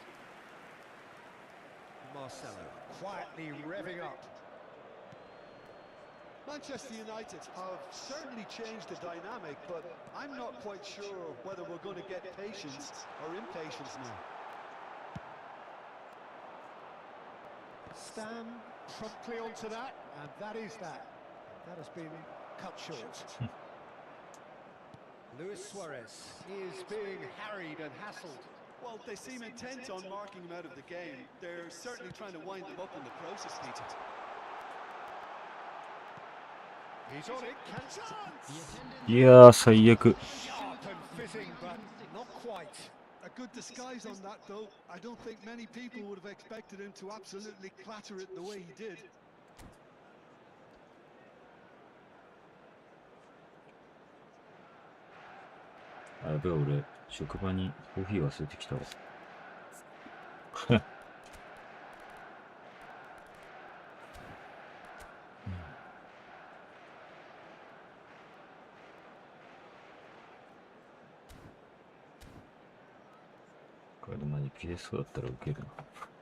Marcelo quietly revving up. Manchester United have certainly changed the dynamic, but I'm not quite sure whether we're going to get patience or impatience now. Stam promptly onto that, and that is that. That has been cut short. Luis Suarez is being harried and hassled. Well, they seem intent on marking him out of the game. They're certainly trying to wind them up in the process, Peter. He's on it. Can chance. いやー、最悪。 Sharp and fizzing, but not quite. A good disguise on that, though. I don't think many people would have expected him to absolutely clatter it the way he did. あ、やべえ、俺、職場にコーヒー忘れてきたわ。これでマジ切れそうだったらウケる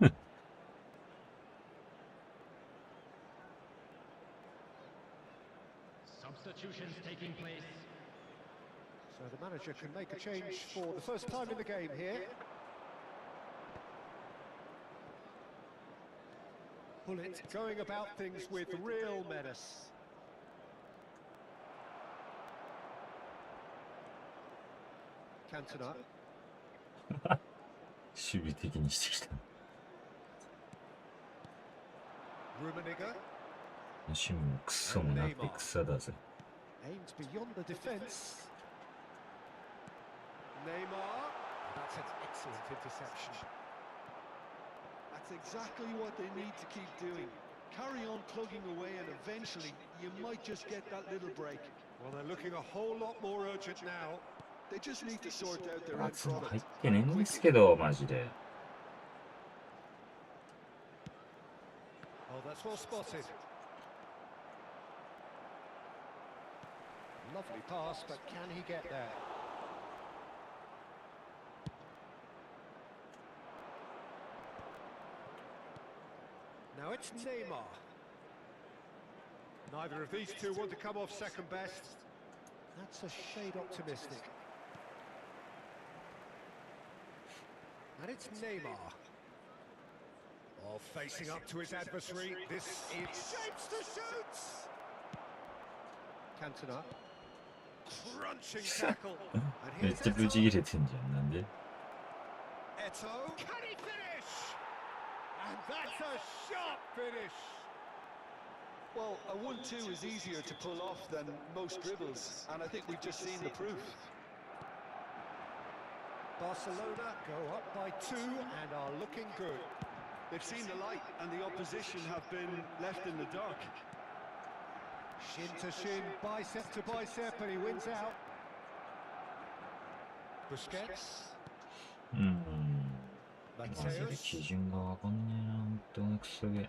な。Substitutions taking place. So the manager can make a change for the first time in the game here. Bullet going about things with real menace. Cantona. 守備的にしてきた。 Rummenigge 守備もクソもなって草だぜ。 aims beyond the defence. Neymar. That's an excellent interception. That's exactly what they need to keep doing. Carry on plugging away, and eventually you might just get that little break. Well, they're looking a whole lot more urgent now. They just need to sort out their end 夏も入っ product. てねえんですけど、マジで。 Oh, that's well spotted. Lovely pass, but can he get there? Now it's Neymar. Neither of these two want to come off second best. That's a shade optimistic. And it's Neymar. Oh, facing up to his adversary. This is shapes to shoot. Cantona. Crunching tackle. And めっ here's ちゃブチ Eto'o. 切れてんじゃん。なんで？ Eto'o. Can he finish? And that's a sharp finish. Well, a 1-2 is easier to pull off than most dribbles, and I think we've just seen the proof. Barcelona go up by 2 and are looking good. They've seen the light, and the opposition have been left in the dark. Shin to shin, bicep to bicep, and he wins out. Busquets. マジで基準がわかんねえな。ほんとにクソゲー。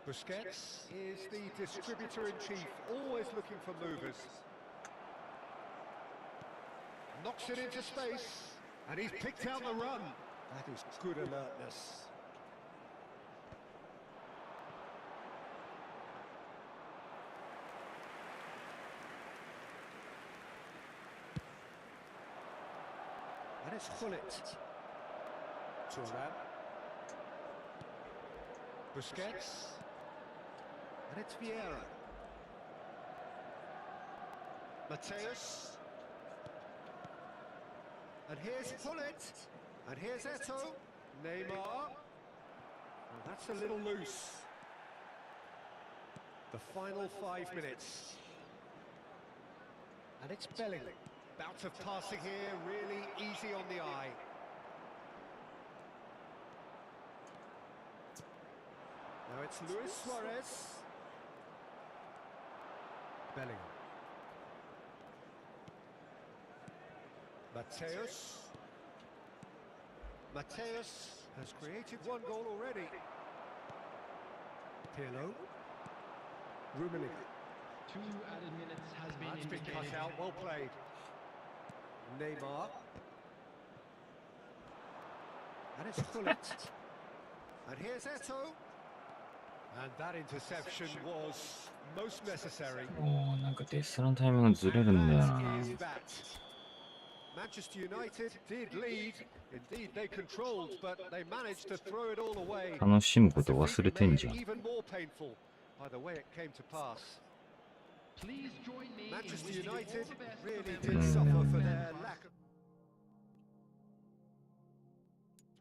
Busquets is the distributor in chief, always looking for movers. Knocks it into space, and he's picked out the run. That is good alertness. And it's Hullet. Thuram. Busquets. And it's Vieira. Mateus. And here's Hullet. And here's Eto'o. Neymar. Well, that's a little loose. The final 5 minutes. And it's Bellingham. Bout of passing here, really easy on the eye. Now it's Luis Suarez. Bellingham. Mateus. Mateus has created 1 goal already. Pirlo. Rummenigge. 2 added minutes has been That's been indicated. cut out, well played. Neymar. And it's Hullet. And here's Eto'o. And that interception was most necessary. もうなんかデスラのタイミングがずれるんだよな。 That is that. Manchester United did lead. Indeed, they controlled, but they managed to throw it all away. 楽しむこと忘れてんじゃん。 Even more painful by the way it came to pass. Please join me in Manchester wishing you all United the best really for their did suffer for their lack of...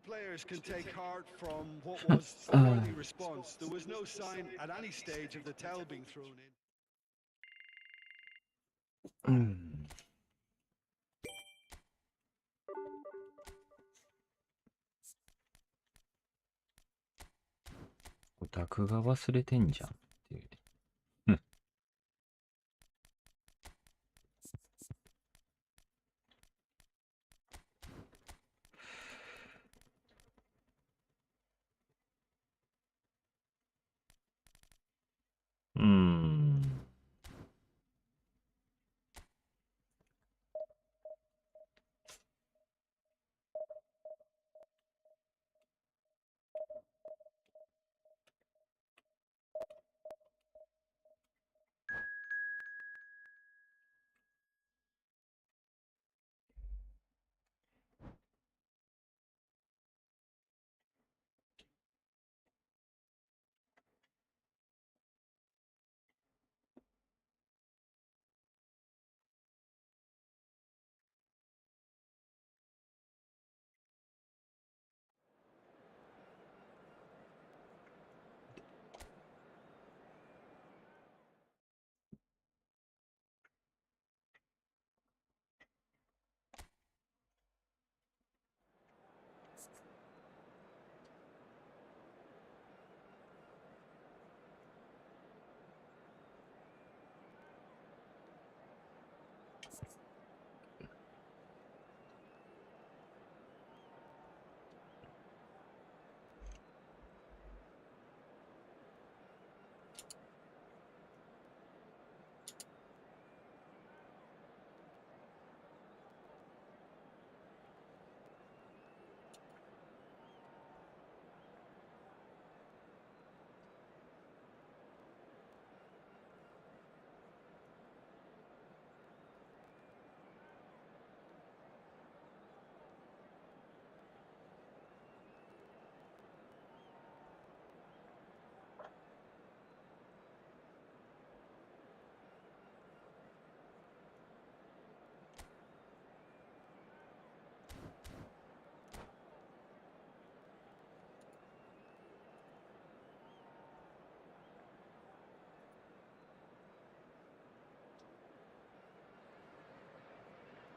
Players can take heart from what was a worthy response. There was no sign at any stage of the towel being thrown in. うん。オタクが忘れてんじゃんっていう。うーん。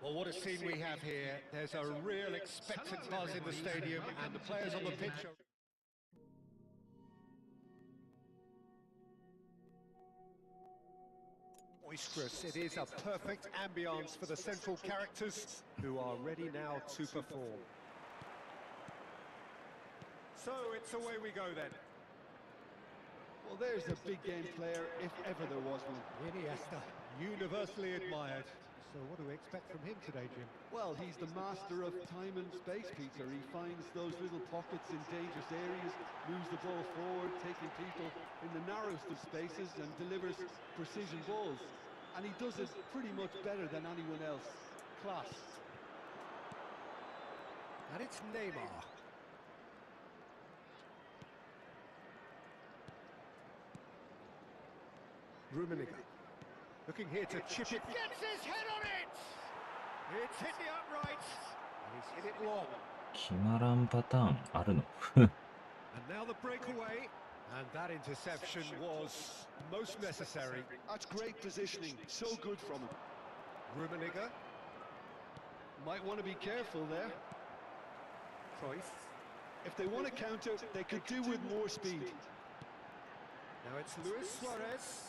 Well, what a scene we have here. There's a real expectant buzz in the stadium, and the players on the pitch are... boisterous. It is a perfect ambience for the central characters who are ready now to perform. So it's away we go then. Well, there's a big game player, if ever there was one. Iniesta, universally admired. So what do we expect from him today, Jim? Well, he's the master of time and space, Peter. He finds those little pockets in dangerous areas, moves the ball forward, taking people in the narrowest of spaces and delivers precision balls. And he does it pretty much better than anyone else. Class. And it's Neymar. Rummenigge. Looking here to chip it. Gets his head on it! It's hit the upright. And he's hit it long. 決まらんパターンあるの And now the breakaway. And that interception was most necessary. That's great positioning. So good from him. Rummenigge. Might want to be careful there. Cruyff. If they want to counter, they could do with more speed. Now it's Luis Suarez.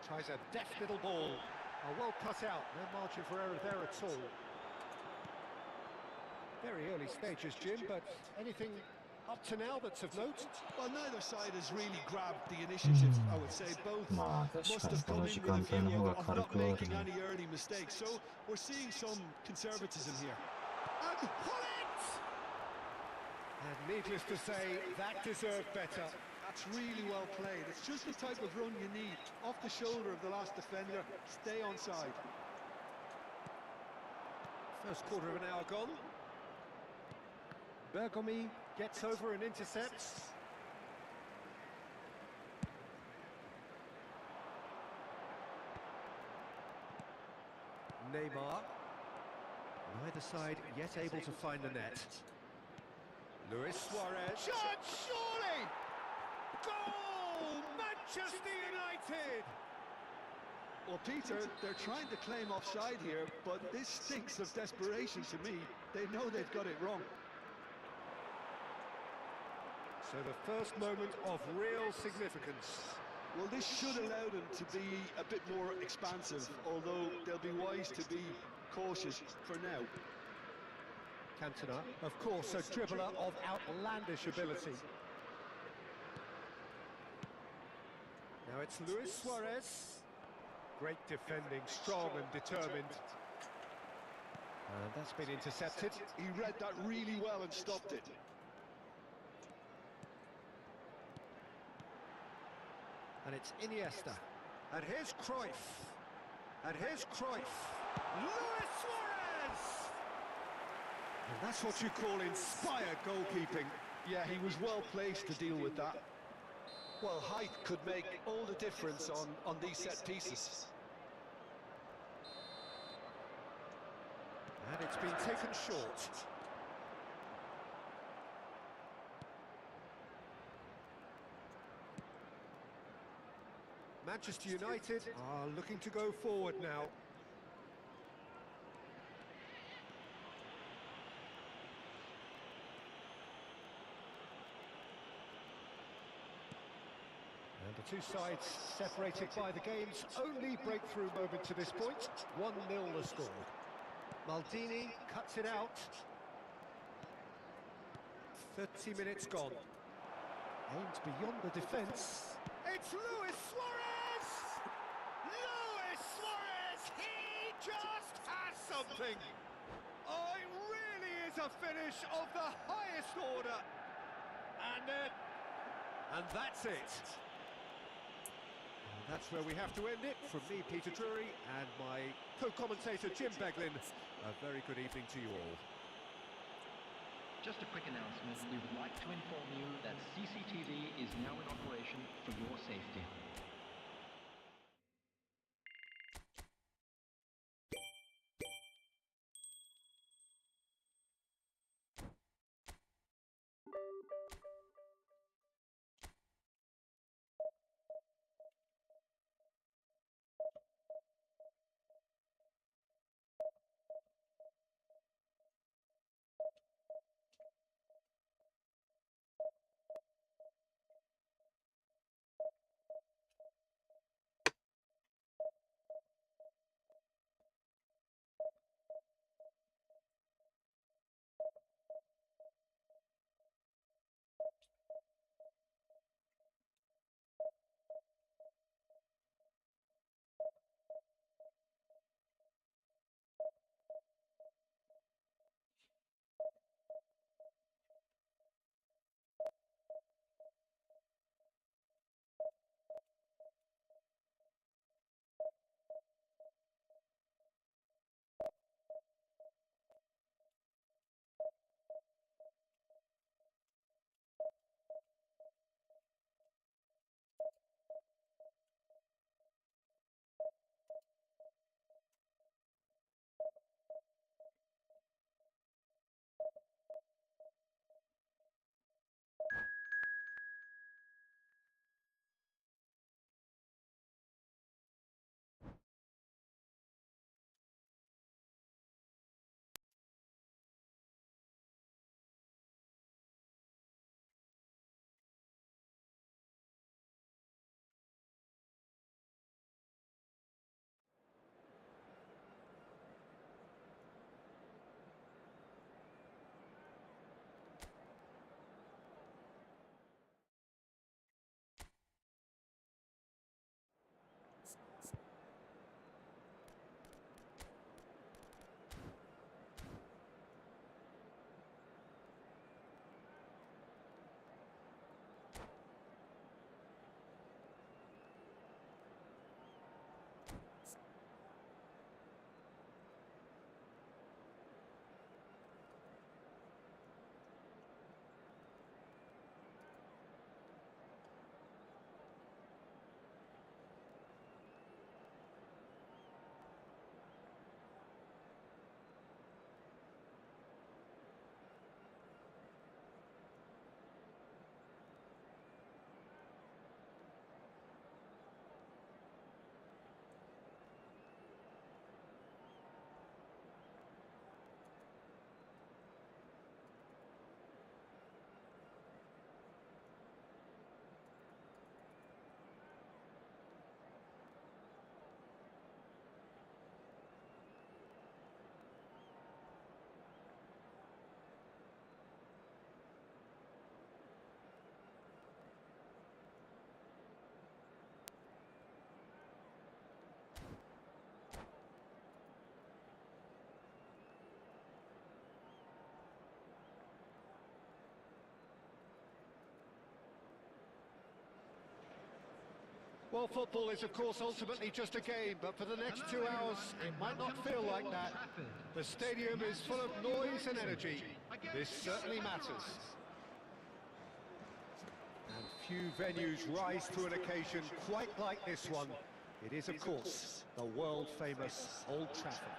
Tries a deft little ball. Oh, well cut out. No margin for error there at all. Very early stages, Jim, but anything up to now that's of note? Well, neither side has really grabbed the initiative, I would say. Both まあ確 must かに have こ come の in 時 with 間 a 帯の view 方が of 軽 not くはある making ね any early mistakes. So we're seeing some conservatism here. And pull it! And needless to say, that deserved better. That's really well played. It's just the type of run you need. Off the shoulder of the last defender, stay onside. First quarter of an hour gone. Bergomi gets over and intercepts. Neymar. Neither side yet able to find the net. Luis Suarez. Shot, surely! Goal! Manchester United! Well, Peter, they're trying to claim offside here, but this stinks of desperation to me. They know they've got it wrong. So the first moment of real significance. Well, this should allow them to be a bit more expansive, although they'll be wise to be cautious for now. Cantona, of course, a dribbler of outlandish ability. Now it's Luis Suarez. Great defending, strong and determined. And that's been intercepted. He read that really well and stopped it. And it's Iniesta. And here's Cruyff. And here's Cruyff. Luis Suarez! And that's what you call inspired goalkeeping. Yeah, he was well placed to deal with that. Well, height could make all the difference on these set pieces. And it's been taken short. Manchester United are looking to go forward now. And the two sides separated by the game's only breakthrough moment to this point. 1-0 the score. Maldini cuts it out. 30 minutes gone. Aims beyond the defence. It's Luis Suarez! Luis Suarez! He just has something! Oh, it really is a finish of the highest order. And that's it. And that's where we have to end it. From me, Peter Drury, and my co-commentator, Jim Beglin. A very good evening to you all. Just a quick announcement. We would like to inform you that CCTV is now in operation for your safety. Well, football is, of course, ultimately just a game, but for the next 2 hours, it might not feel like that. The stadium is full of noise and energy. This certainly matters. And few venues rise to an occasion quite like this one. It is, of course, the world-famous Old Trafford.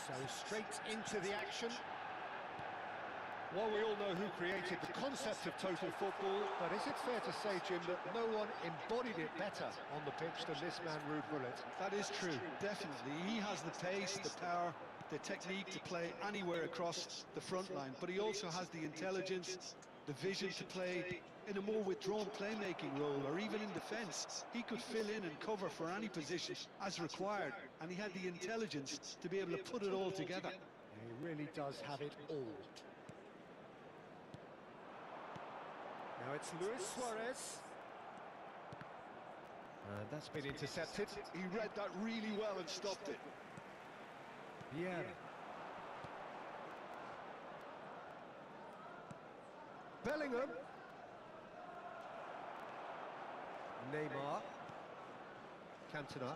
So straight into the action. Well, we all know who created the concept of total football, but is it fair to say, Jim, that no one embodied it better on the pitch than this man, Ruud Gullit? That is true, definitely. He has the pace, the power, the technique to play anywhere across the front line, but he also has the intelligence, the vision to play in a more withdrawn playmaking role, or even in defence. He could fill in and cover for any position as required, and he had the intelligence to be able to put it all together. He really does have it all. Now it's Luis Suarez. And that's been intercepted. He read that really well and stopped it. Vieira. Bellingham. Neymar. Cantona.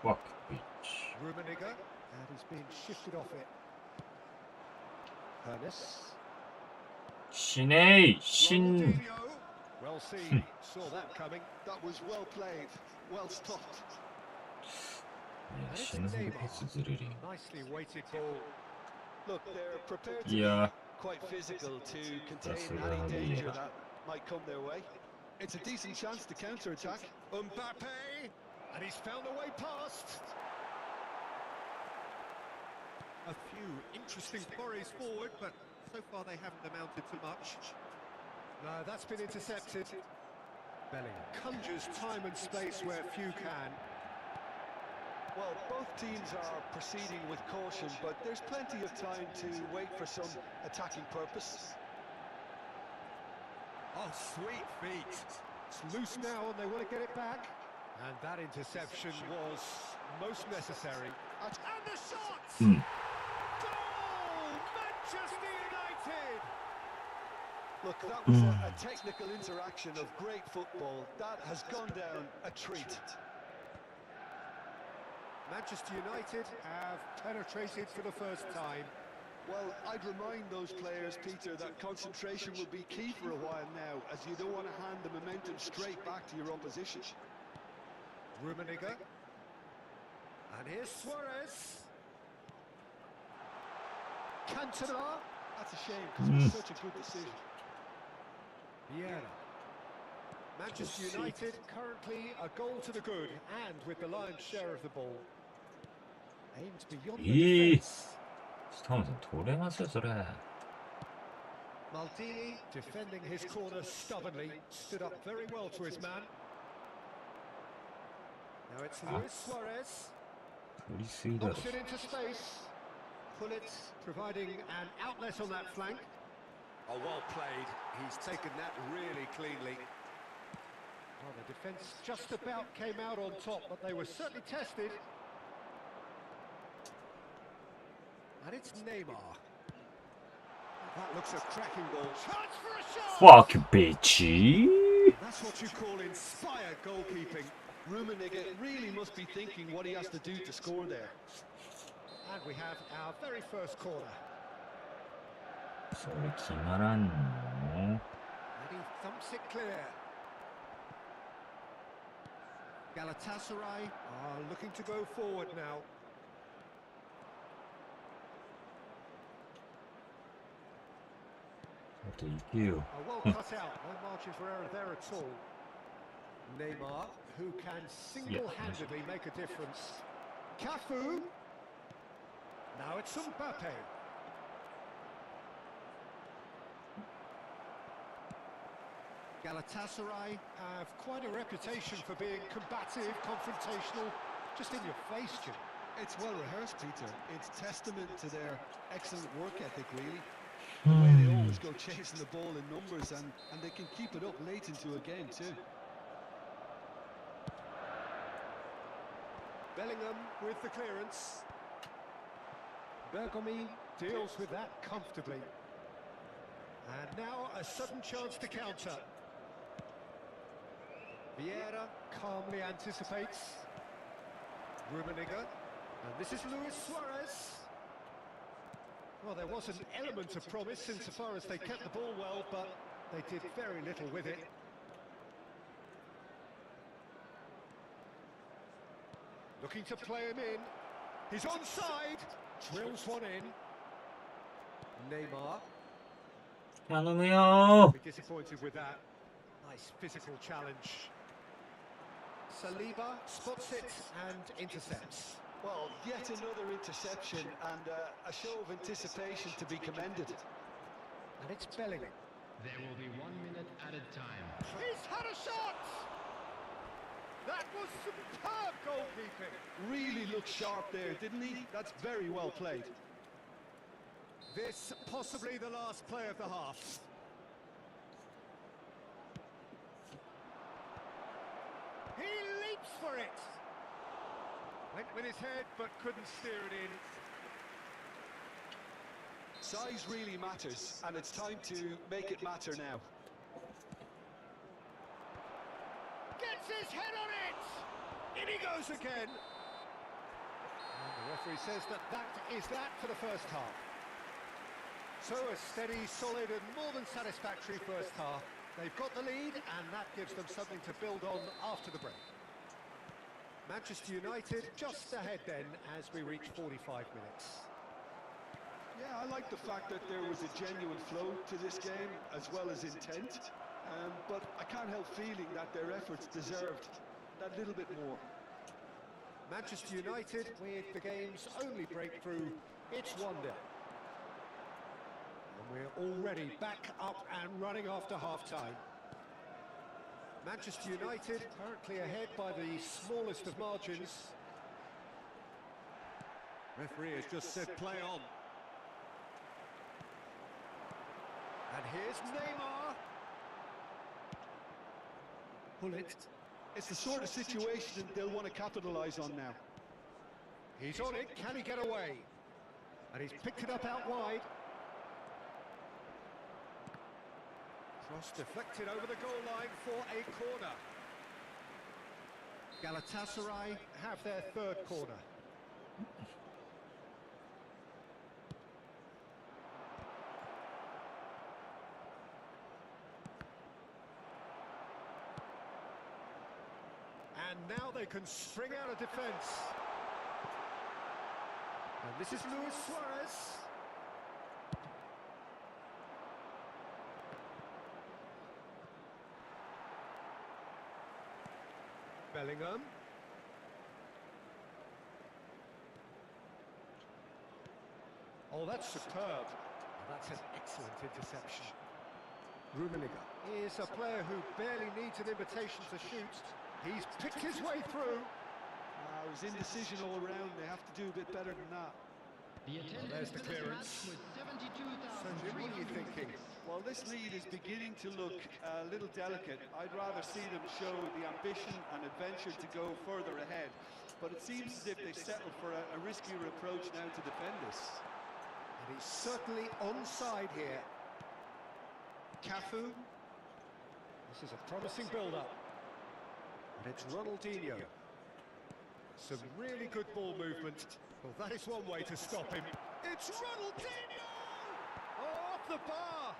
Fuck, bitch. Rummenigge. And he's been shifted off it. Ernest. 신의 신. Ronaldinho. Well seen. Saw that coming. That was well played, well stopped. 야, 신의 패스 드리링. Nicely weighted ball. Look, they're prepared to 야, be quite physical to contain That's any a danger idea. that might come their way. It's a decent chance to counter-attack. Mbappe. And he's found a way past. A few interesting forays forward, but so far they haven't amounted to much. No, that's been intercepted. Bellingham conjures time and space where few can. Well, both teams are proceeding with caution, but there's plenty of time to wait for some attacking purpose. Oh, sweet feet. It's loose now and they want to get it back. And that interception was most necessary. And the shot! Goal! Manchester United! Look, that was a technical interaction of great football. That has gone down a treat. Manchester United have penetrated for the first time. Well, I'd remind those players, Peter, that concentration will be key for a while now, as you don't want to hand the momentum straight back to your opposition. Rummenigge. And here's Suarez. Cantona. That's a shame, because it was such a good decision. Vieira. Manchester United currently a goal to the good, and with the lion's share of the ball. Aimed beyond the 이 defence. 스타면서 도래마세 저래. Maldini defending his corner stubbornly, stood up very well to his man. Now it's Luis Suarez. 우리 스이다. Knocks it into space. Gullit providing an outlet on that flank. Oh, well played. He's taken that really cleanly. Well, the defence just about came out on top, but they were certainly tested. And it's Neymar. That looks a cracking ball. Chance for a shot! Fuck, bitch. That's what you call inspired goalkeeping. Rummenigge really must be thinking what he has to do to score there. And we have our very first corner. 소리 기만한 놈. And he thumps it clear. Galatasaray are looking to go forward now. 또 이기요. Well cut out, no margin for error there at all. Neymar, who can single-handedly make a difference. Cafu. Now it's Mbappe. Galatasaray have quite a reputation for being combative, confrontational, just in your face, Jim. It's well rehearsed, Peter. It's testament to their excellent work ethic, really. The way they always go chasing the ball in numbers, and they can keep it up late into a game too. Bellingham with the clearance. Bergomi deals with that comfortably. And now a sudden chance to counter. Vieira calmly anticipates. Rummenigge. And this is Luis Suarez. Well, there was an element of promise insofar as they kept the ball well, but they did very little with it. Looking to play him in. He's onside. Drills one in. Neymar.頼むよ Be disappointed with that. Nice physical challenge. Saliba spots it and intercepts. Well, yet another interception and a show of anticipation to be commended. And it's Bellingham. There will be 1 minute added time. He's had a shot! That was superb goalkeeping. Really looked sharp there, didn't he? That's very well played. This possibly the last play of the half. He leaps for it. Went with his head but couldn't steer it in. Size really matters, and it's time to make it matter now. Gets his head on it! In he goes again. And the referee says that is that for the first half. So a steady, solid and more than satisfactory first half. They've got the lead and that gives them something to build on after the break. Manchester United just ahead then as we reach 45 minutes. Yeah, I like the fact that there was a genuine flow to this game as well as intent, but I can't help feeling that their efforts deserved that little bit more. Manchester United with the game's only breakthrough, it's 1-0. And we're already back up and running after half-time. Manchester United currently ahead by the smallest of margins. Referee has just said play on. And here's Neymar. Pull it. It's the sort of situation they'll want to capitalise on now. He's on it, can he get away? And he's picked it up out wide. Cross deflected over the goal line for a corner. Galatasaray have their third corner. And now they can string out a defence. And this is Luis Suarez. Bellingham. Oh, that's superb. That's an excellent interception. Rummenigge is a player who barely needs an invitation to shoot. He's picked his way through. It was indecision all around. They have to do a bit better than that. The There's attendance the to this clearance. match was So, Jim, what are you thinking? 72,306. Well, this lead is beginning to look a little delicate. I'd rather see them show the ambition and adventure to go further ahead. But it seems as if they settled for a riskier approach now to defend this. And he's certainly onside here. Cafu. This is a promising build-up. And it's Ronaldinho. Some really good ball movement. Well, that is one way to stop him. It's Ronaldinho! Oh, off the bar!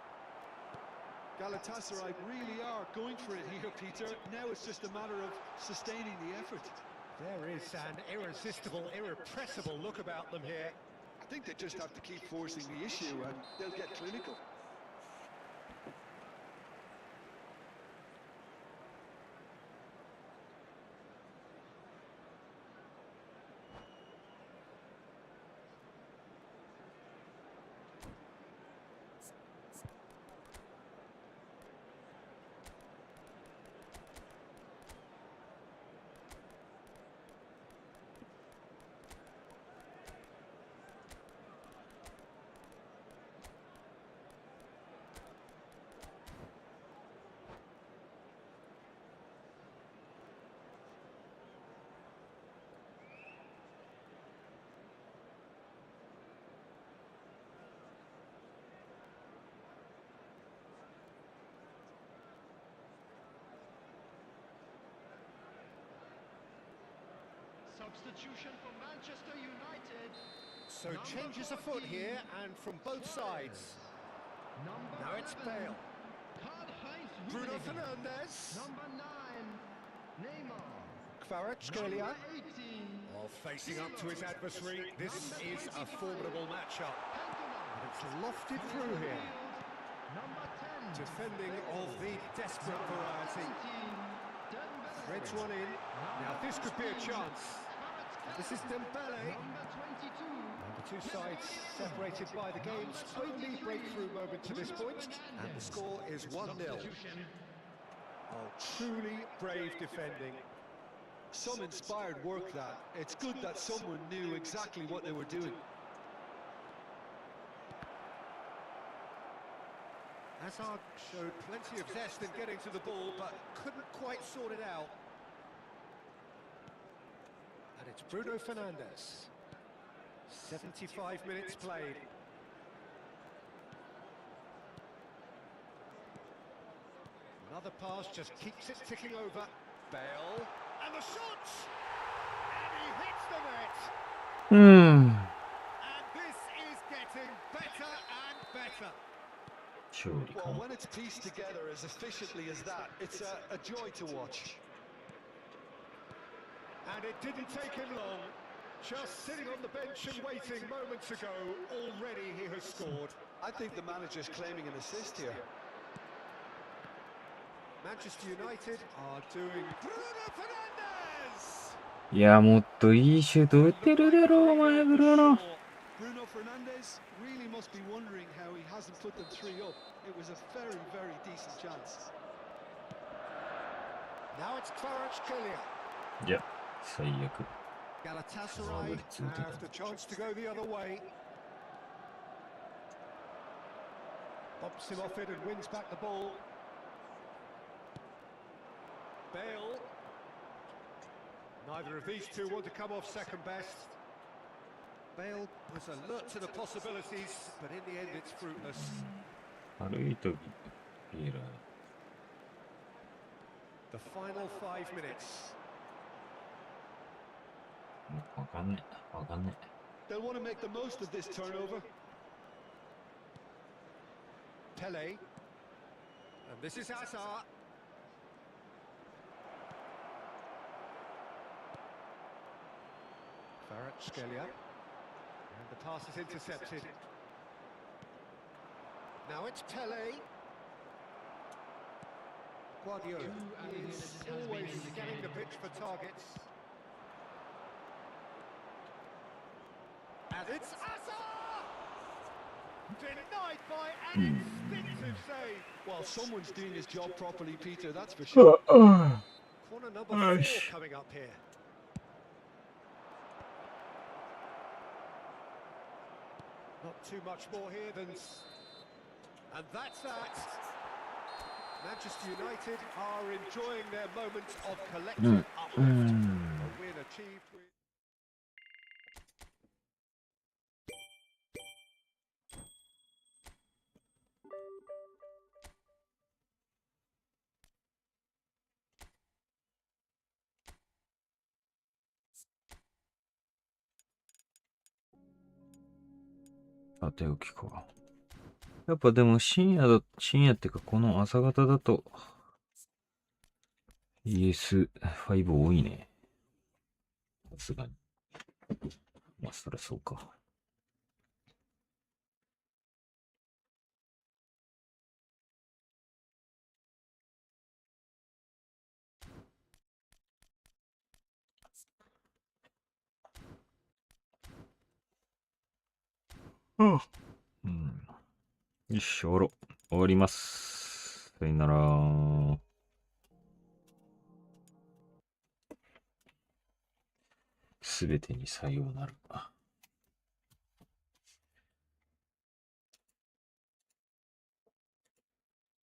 Galatasaray really are going for it here, Peter. Now it's just a matter of sustaining the effort. There is an irresistible, irrepressible look about them here. I think they just have to keep forcing the issue and they'll get clinical. Substitution for Manchester United. So changes afoot here, and from both sides. Now it's Bale. Bruno Fernandes. Number 9, Neymar. Kvaratskhelia. Number 18, Oh, facing up to his adversary. This is a formidable matchup. And it's lofted through here. number 10, Defending of the desperate variety. Threads one in. Now this could be a chance. This is Dembele. number 22, And the two sides separated by the game's only breakthrough moment to this point. And the score is 1-0. Oh, truly brave defending. Some inspired work that. It's good that someone knew exactly what they were doing. Hazard showed plenty of zest in getting to the ball, but couldn't quite sort it out. And it's Bruno Fernandes. 75 minutes played. Another pass just keeps it ticking over. Bale, and the shot! And he hits the net! うーん。 And this is getting better and better. 勝利か Well, な。 when it's pieced together as efficiently as that, it's a joy to watch. And it didn't take him long. Just sitting on the bench and waiting moments ago, already he has scored. I think the manager's claiming an assist here. Manchester United are doing Bruno Fernandes! いや、もっといいシュート打ってるだろ、お前、ブルーノ。 Bruno Fernandes really must be wondering how he hasn't put them 3 up. It was a very, very decent chance. Now it's Kvaratskhelia. いや、最悪。 Galatasaray have the chance to go the other way. Bumps him off it and wins back the ball. Bale. Neither of these two want to come off second best. Bale was alert to the possibilities, but in the end it's fruitless. 歩いとビーラー。 The final 5 minutes. わかんねえ。わかんね They'll want to make the most of this turnover. Pele. And this is Hazard. Kvaratskhelia. And the pass is intercepted. Now it's Pele. Guardiola is always scanning the pitch for targets. And it's Hazard! Denied by an instinctive save. Well, someone's doing his job properly, Peter, that's for sure. Corner number 4 coming up here. Not too much more here than... And that's that. Manchester United are enjoying their moment of collective uplift. A win achieved with... さておきか。やっぱでも深夜っていうかこの朝方だと ES5 多いね。さすがに。まあそりゃそうか。うん。よし、終わります。さよなら。すべてにさようなら。